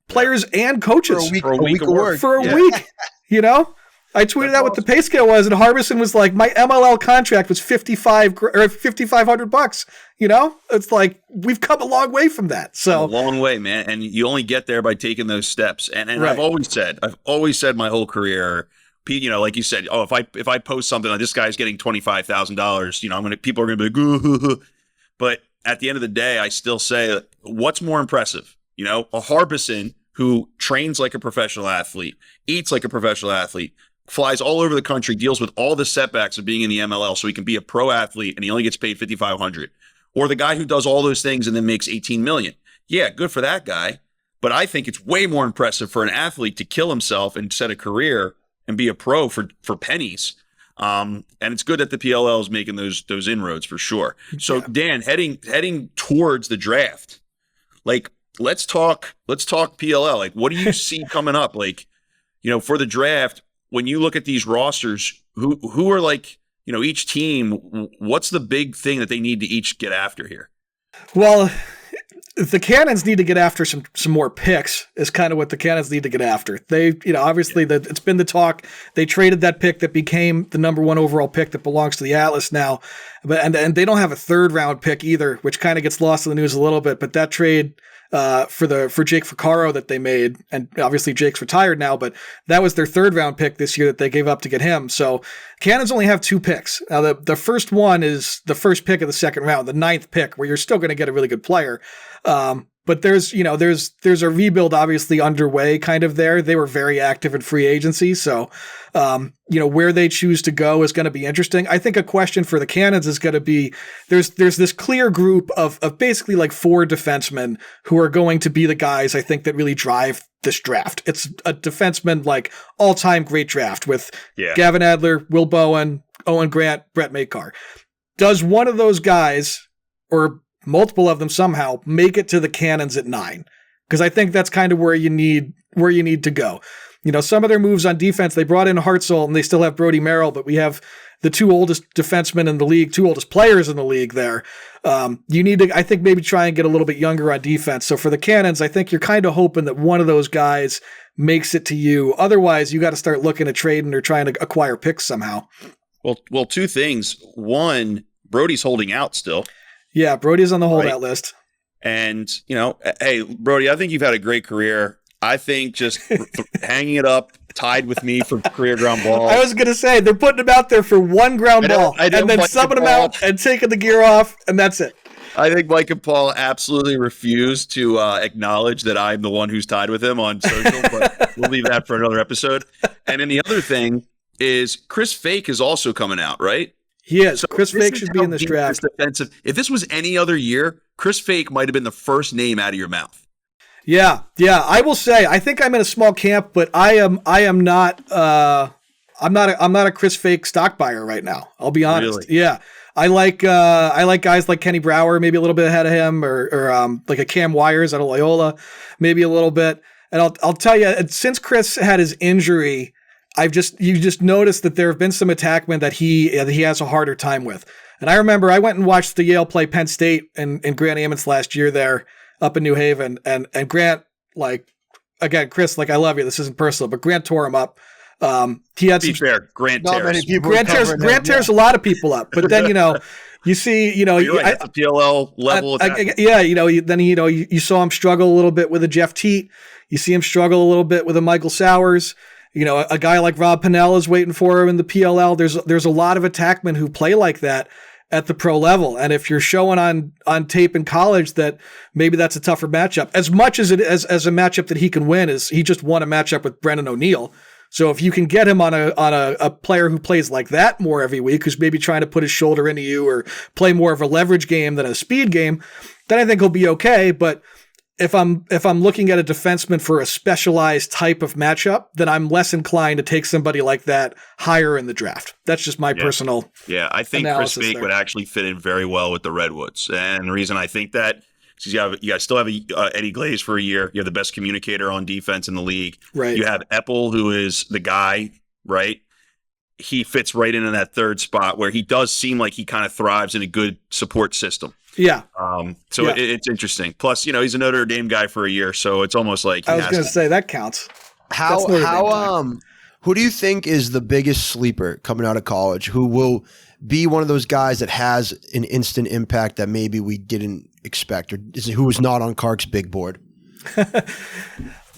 players and coaches for a week of work. For a week, I tweeted out what the pay scale was, and Harbison was like, my MLL contract was $5,500. It's like we've come a long way from that. So a long way, man. And you only get there by taking those steps. And right. I've always said my whole career, like you said, if I post something like this guy's getting $25,000, people are gonna be like, ooh. But at the end of the day, I still say, what's more impressive? A Harbison who trains like a professional athlete, eats like a professional athlete, flies all over the country, deals with all the setbacks of being in the MLL so he can be a pro athlete and he only gets paid $5,500. Or the guy who does all those things and then makes $18 million. Yeah, good for that guy. But I think it's way more impressive for an athlete to kill himself and set a career and be a pro for pennies. And it's good that the PLL is making those inroads for sure. So Dan, heading towards the draft, like let's talk PLL. Like, what do you see coming up? Like, for the draft, when you look at these rosters, who are like, each team, what's the big thing that they need to each get after here? Well, the Cannons need to get after some more picks is kind of what the Cannons need to get after. They, obviously it's been the talk. They traded that pick that became the number 1 overall pick that belongs to the Atlas now. And they don't have a 3rd round pick either, which kind of gets lost in the news a little bit. But that trade for Jake Ficcaro that they made, and obviously Jake's retired now, but that was their 3rd round pick this year that they gave up to get him. So Cannons only have 2 picks. Now the first one is the first pick of the 2nd round, the 9th pick, where you're still going to get a really good player. But there's a rebuild obviously underway kind of there. They were very active in free agency. So, where they choose to go is going to be interesting. I think a question for the Cannons is going to be, there's this clear group of basically like 4 defensemen who are going to be the guys I think that really drive this draft. It's a defenseman like all-time great draft with Gavin Adler, Will Bowen, Owen Grant, Brett Makar. Does one of those guys, or multiple of them somehow, make it to the Cannons at 9? Because I think that's kind of where you need to go. Some of their moves on defense, they brought in Hartzell and they still have Brody Merrill, but we have the 2 oldest defensemen in the league, 2 oldest players in the league there. You need to, I think, maybe try and get a little bit younger on defense. So for the Cannons, I think you're kind of hoping that one of those guys makes it to you. Otherwise, you got to start looking at trading or trying to acquire picks somehow. Well, 2 things. One, Brody's holding out still. Yeah, Brody's on the holdout list. And, hey, Brody, I think you've had a great career. I think just hanging it up, tied with me for career ground ball. I was going to say, they're putting him out there for 1 ground ball and then subbing him out and taking the gear off, and that's it. I think Mike and Paul absolutely refuse to acknowledge that I'm the one who's tied with him on social, but we'll leave that for another episode. And then the other thing is Chris Fake is also coming out, right? He is. So Chris Fake should be in this draft. Defensive. If this was any other year, Chris Fake might have been the first name out of your mouth. Yeah. I will say, I think I'm in a small camp, but I'm not a Chris Fake stock buyer right now. I'll be honest. Really? Yeah. I like guys like Kenny Brower, maybe a little bit ahead of him, or like a Cam Wires out of Loyola, maybe a little bit. And I'll tell you, since Chris had his injury, you just noticed that there have been some attackmen that he has a harder time with. And I remember I went and watched the Yale play Penn State and Grant Amos last year there up in New Haven. And Grant, like, again, Chris, like, I love you. This isn't personal, but Grant tore him up. He had some fair. Grant tears a lot of people up. But then, you see, right, the PLL level. You saw him struggle a little bit with a Jeff Teat. You see him struggle a little bit with a Michael Sowers. A guy like Rob Pennell is waiting for him in the PLL. There's a lot of attackmen who play like that at the pro level. And if you're showing on tape in college that maybe that's a tougher matchup, as much as it as a matchup that he can win, is he just won a matchup with Brendan O'Neill. So if you can get him on a player who plays like that more every week, who's maybe trying to put his shoulder into you or play more of a leverage game than a speed game, then I think he'll be okay. But if I'm looking at a defenseman for a specialized type of matchup, then I'm less inclined to take somebody like that higher in the draft. That's just my personal. Yeah, I think Chris Fake would actually fit in very well with the Redwoods, and the reason I think that. You guys still have Eddie Glaze for a year. You have the best communicator on defense in the league. Right. You have Eppel, who is the guy, right? He fits right into that third spot where he does seem like he kind of thrives in a good support system. Yeah. It's interesting. Plus, he's a Notre Dame guy for a year, so it's almost like I was going to say that counts. Who do you think is the biggest sleeper coming out of college? Who will be one of those guys that has an instant impact that maybe we didn't expect, or who was not on Kark's big board?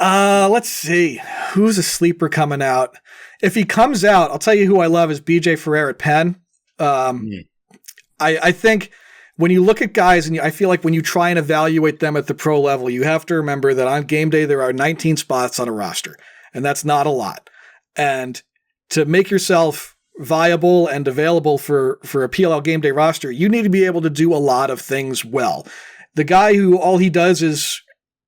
Let's see. Who's a sleeper coming out? If he comes out, I'll tell you who I love is BJ Ferrer at Penn. I think when you look at guys and I feel like when you try and evaluate them at the pro level, you have to remember that on game day, there are 19 spots on a roster, and that's not a lot. And to make yourself viable and available for a PLL game day roster, you need to be able to do a lot of things well. The guy who all he does is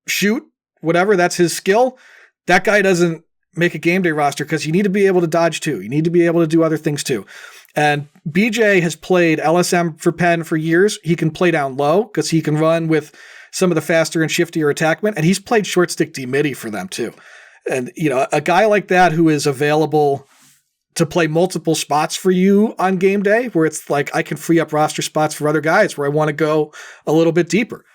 shoot, whatever, that's his skill. That guy doesn't make a game day roster because you need to be able to dodge too. You need to be able to do other things too. And BJ has played LSM for Penn for years. He can play down low because he can run with some of the faster and shiftier attackmen. And he's played short stick D-midi for them too. And, a guy like that who is available to play multiple spots for you on game day, where it's like I can free up roster spots for other guys where I want to go a little bit deeper.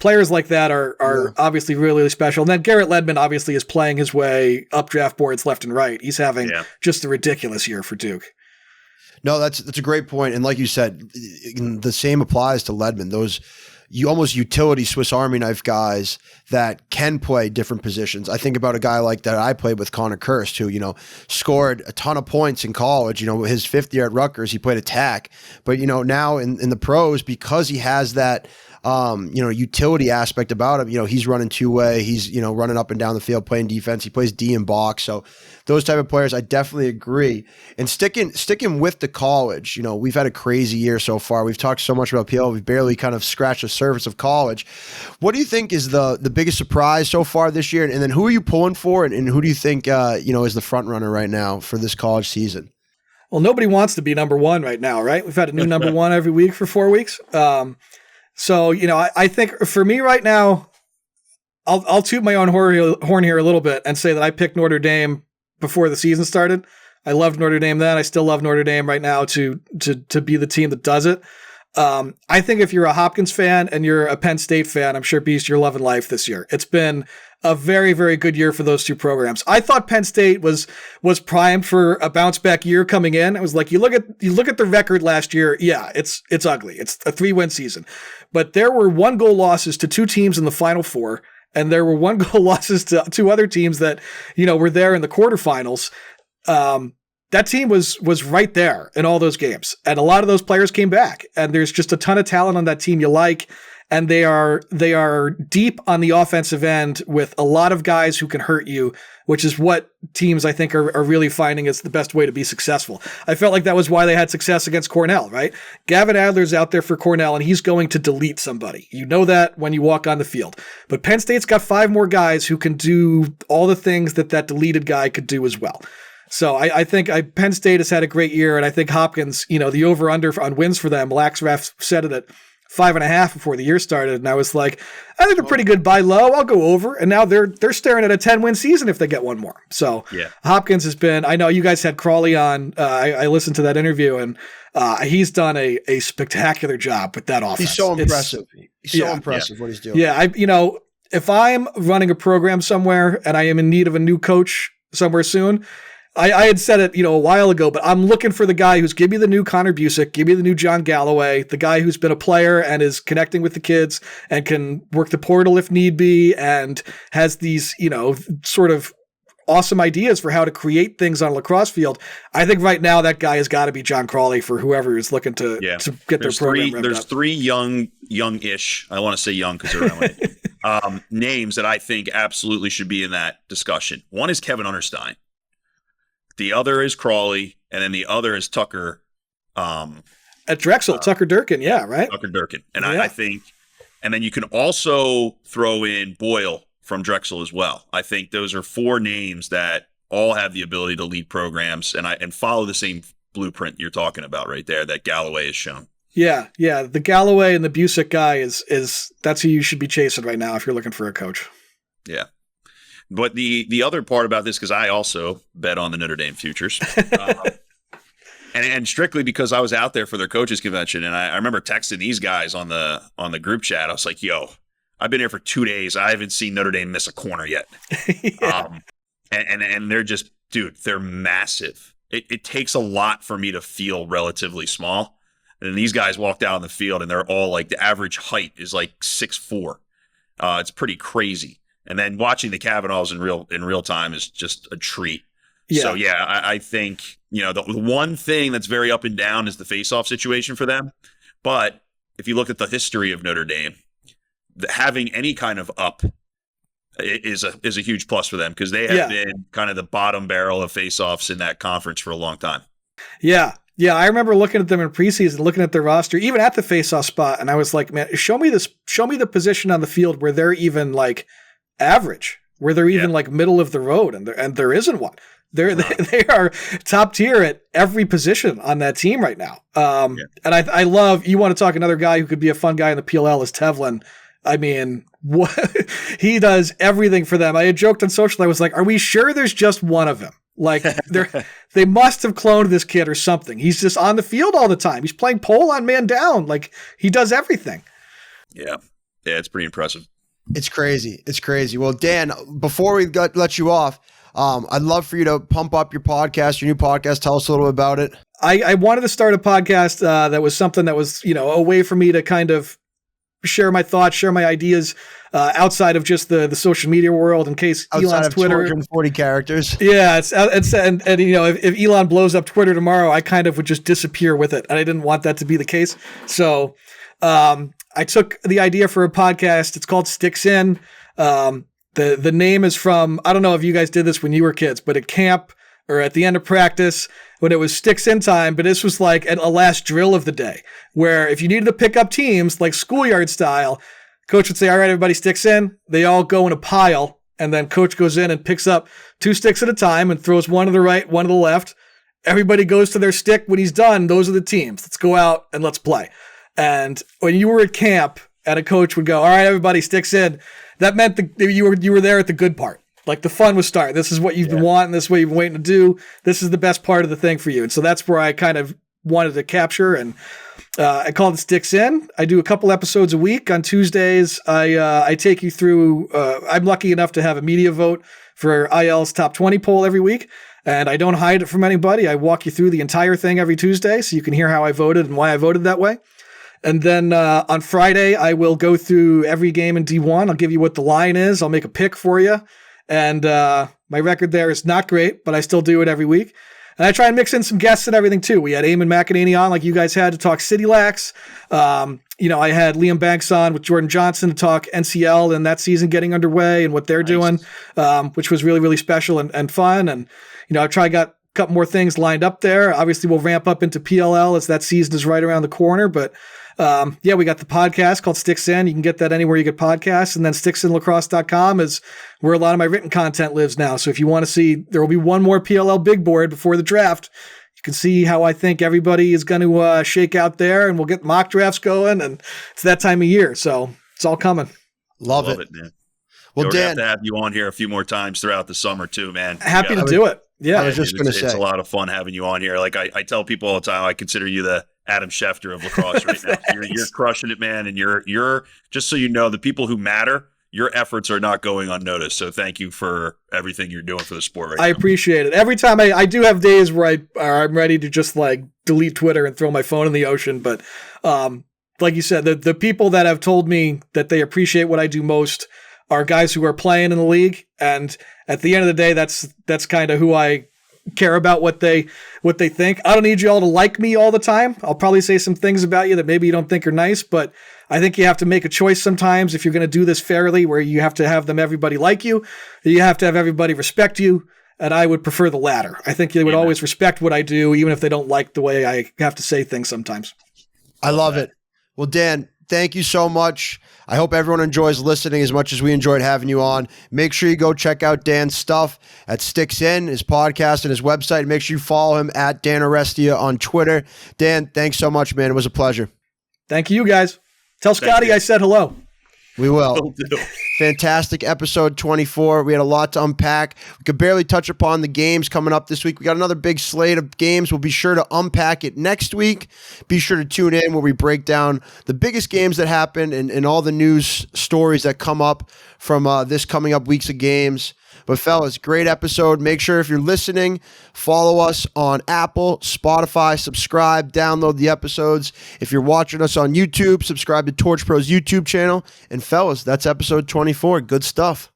Players like that are obviously really, really special. And then Garrett Ledman obviously is playing his way up draft boards left and right. He's having just a ridiculous year for Duke. No, that's a great point. And like you said, the same applies to Ledman. Those almost utility Swiss Army knife guys that can play different positions. I think about a guy like that I played with, Connor Kirst, who, scored a ton of points in college. His fifth year at Rutgers, he played attack. But, now in the pros, because he has that, utility aspect about him, he's running two-way. He's, running up and down the field, playing defense. He plays D in box. So those type of players, I definitely agree. And sticking with the college, we've had a crazy year so far. We've talked so much about PL. We've barely kind of scratched the surface of college. What do you think is the biggest surprise so far this year? And then who are you pulling for? And who do you think, is the front runner right now for this college season? Well, nobody wants to be number one right now, right? We've had a new number one every week for 4 weeks. So, I think for me right now, I'll toot my own horn here a little bit and say that I picked Notre Dame before the season started. I loved Notre Dame then. I still love Notre Dame right now to be the team that does it. I think if you're a Hopkins fan and you're a Penn State fan, I'm sure, Beast, you're loving life this year. It's been a very, very good year for those two programs. I thought Penn State was primed for a bounce back year coming in. It was like, you look at the record last year. Yeah, it's ugly. It's a 3-win season, but there were 1-goal losses to 2 teams in the Final Four. And there were 1-goal losses to 2 other teams that, were there in the quarterfinals. That team was right there in all those games. And a lot of those players came back. And there's just a ton of talent on that team you like. And they are deep on the offensive end with a lot of guys who can hurt you, which is what teams I think are really finding is the best way to be successful. I felt like that was why they had success against Cornell, right? Gavin Adler's out there for Cornell and he's going to delete somebody. You know that when you walk on the field. But Penn State's got 5 more guys who can do all the things that deleted guy could do as well. So I think Penn State has had a great year, and I think Hopkins, the over-under on wins for them, Laxref said it at 5.5 before the year started, and I was like, I think they're pretty good. Buy low, I'll go over, and now they're staring at a 10-win season if they get one more. So yeah. Hopkins has been. I know you guys had Crawley on. I listened to that interview, and he's done a spectacular job with that offense. He's so impressive. He's so impressive what he's doing. Yeah, if I'm running a program somewhere and I am in need of a new coach somewhere soon. I had said it, a while ago, but I'm looking for the guy who's give me the new Connor Busick, give me the new John Galloway, the guy who's been a player and is connecting with the kids and can work the portal if need be and has these, sort of awesome ideas for how to create things on a lacrosse field. I think right now that guy has got to be John Crawley for whoever is looking to get their program. There's 3 young-ish. I want to say young because they're names that I think absolutely should be in that discussion. One is Kevin Unterstein. The other is Crawley, and then the other is Tucker. At Drexel, Tucker Durkin, yeah, right? Tucker Durkin. And I think, and then you can also throw in Boyle from Drexel as well. I think those are 4 names that all have the ability to lead programs and follow the same blueprint you're talking about right there that Galloway has shown. Yeah. The Galloway and the Busick guy is that's who you should be chasing right now if you're looking for a coach. Yeah. But the other part about this, because I also bet on the Notre Dame futures, and strictly because I was out there for their coaches convention, and I remember texting these guys on the group chat. I was like, "Yo, I've been here for 2 days. I haven't seen Notre Dame miss a corner yet." Yeah. And they're just, dude, they're massive. It takes a lot for me to feel relatively small. And these guys walked out on the field, and they're all like, the average height is like 6'4". It's pretty crazy. And then watching the Kavanaughs in real time is just a treat. Yeah. So yeah, I think, the one thing that's very up and down is the face-off situation for them. But if you look at the history of Notre Dame, having any kind of up is a huge plus for them, because they have been kind of the bottom barrel of face-offs in that conference for a long time. Yeah. Yeah, I remember looking at them in preseason, looking at their roster, even at the face-off spot, and I was like, man, show me the position on the field where they're even like average, where they're even like middle of the road, and there isn't one. They are top tier at every position on that team right now. And I love, you want to talk another guy who could be a fun guy in the PLL is Tevlin. I mean, he does everything for them. I had joked on social, I was like, are we sure there's just one of him? Like they must have cloned this kid or something. He's just on the field all the time. He's playing pole on man down. Like he does everything. Yeah, it's pretty impressive. It's crazy. Well, Dan, before we let you off, I'd love for you to pump up your podcast, your new podcast. Tell us a little bit about it. I wanted to start a podcast that was something that was, a way for me to kind of share my thoughts, share my ideas outside of just the social media world. In case outside Elon's of Twitter, 240 characters. Yeah, it's if Elon blows up Twitter tomorrow, I kind of would just disappear with it, and I didn't want that to be the case. So I took the idea for a podcast. It's called Sticks In. The name is from, I don't know if you guys did this when you were kids, but at camp or at the end of practice when it was sticks in time, but this was like a last drill of the day where if you needed to pick up teams like schoolyard style, coach would say, all right, everybody sticks in. They all go in a pile, and then coach goes in and picks up 2 sticks at a time and throws one to the right, one to the left. Everybody goes to their stick. When he's done, those are the teams. Let's go out and let's play. And when you were at camp and a coach would go, all right, everybody sticks in, that meant you were there at the good part. Like the fun was starting. This is what you've been wanting. This is what you've been waiting to do. This is the best part of the thing for you. And so that's where I kind of wanted to capture. And I called it Sticks In. I do a couple episodes a week. On Tuesdays, I take you through, I'm lucky enough to have a media vote for IL's top 20 poll every week. And I don't hide it from anybody. I walk you through the entire thing every Tuesday so you can hear how I voted and why I voted that way. And then on Friday, I will go through every game in D1. I'll give you what the line is. I'll make a pick for you. And my record there is not great, but I still do it every week. And I try and mix in some guests and everything too. We had Eamon McEnany on, like you guys had, to talk City Lax. I had Liam Banks on with Jordan Johnson to talk NCL and that season getting underway and what they're doing, which was really, really special and fun. And, I got a couple more things lined up there. Obviously, we'll ramp up into PLL as that season is right around the corner. But we got the podcast called Sticks In. You can get that anywhere you get podcasts. And then sticksinlacrosse.com is where a lot of my written content lives now. So if you want to see, there will be one more PLL big board before the draft. You can see how I think everybody is going to shake out there, and we'll get mock drafts going. And it's that time of year. So it's all coming. Love it, man. Well, Dan, have to have you on here a few more times throughout the summer too, man. Happy to do it. Yeah. I was just going to say. It's a lot of fun having you on here. Like I tell people all the time, I consider you the Adam Schefter of lacrosse right now. You're crushing it, man. And you're just so you know, the people who matter, your efforts are not going unnoticed. So thank you for everything you're doing for the sport right now. I appreciate it. Every time I do have days where I'm ready to just like delete Twitter and throw my phone in the ocean. But like you said, the people that have told me that they appreciate what I do most are guys who are playing in the league. And at the end of the day, that's kind of who I care about, what they think. I don't need you all to like me all the time. I'll probably say some things about you that maybe you don't think are nice, but I think you have to make a choice sometimes if you're going to do this fairly, where you have to have everybody like you. You have to have everybody respect you. And I would prefer the latter. I think they would always respect what I do, even if they don't like the way I have to say things sometimes. I love it. Well, Dan, thank you so much. I hope everyone enjoys listening as much as we enjoyed having you on. Make sure you go check out Dan's stuff at Sticks In, his podcast and his website. Make sure you follow him at Dan Arestia on Twitter. Dan, thanks so much, man. It was a pleasure. Thank you, guys. Tell Scotty I said hello. We will. Fantastic episode 24. We had a lot to unpack. We could barely touch upon the games coming up this week. We got another big slate of games. We'll be sure to unpack it next week. Be sure to tune in where we break down the biggest games that happen and all the news stories that come up from this coming up weeks of games. But fellas, great episode. Make sure if you're listening, follow us on Apple, Spotify, subscribe, download the episodes. If you're watching us on YouTube, subscribe to TorchPro's YouTube channel. And fellas, that's episode 24. Good stuff.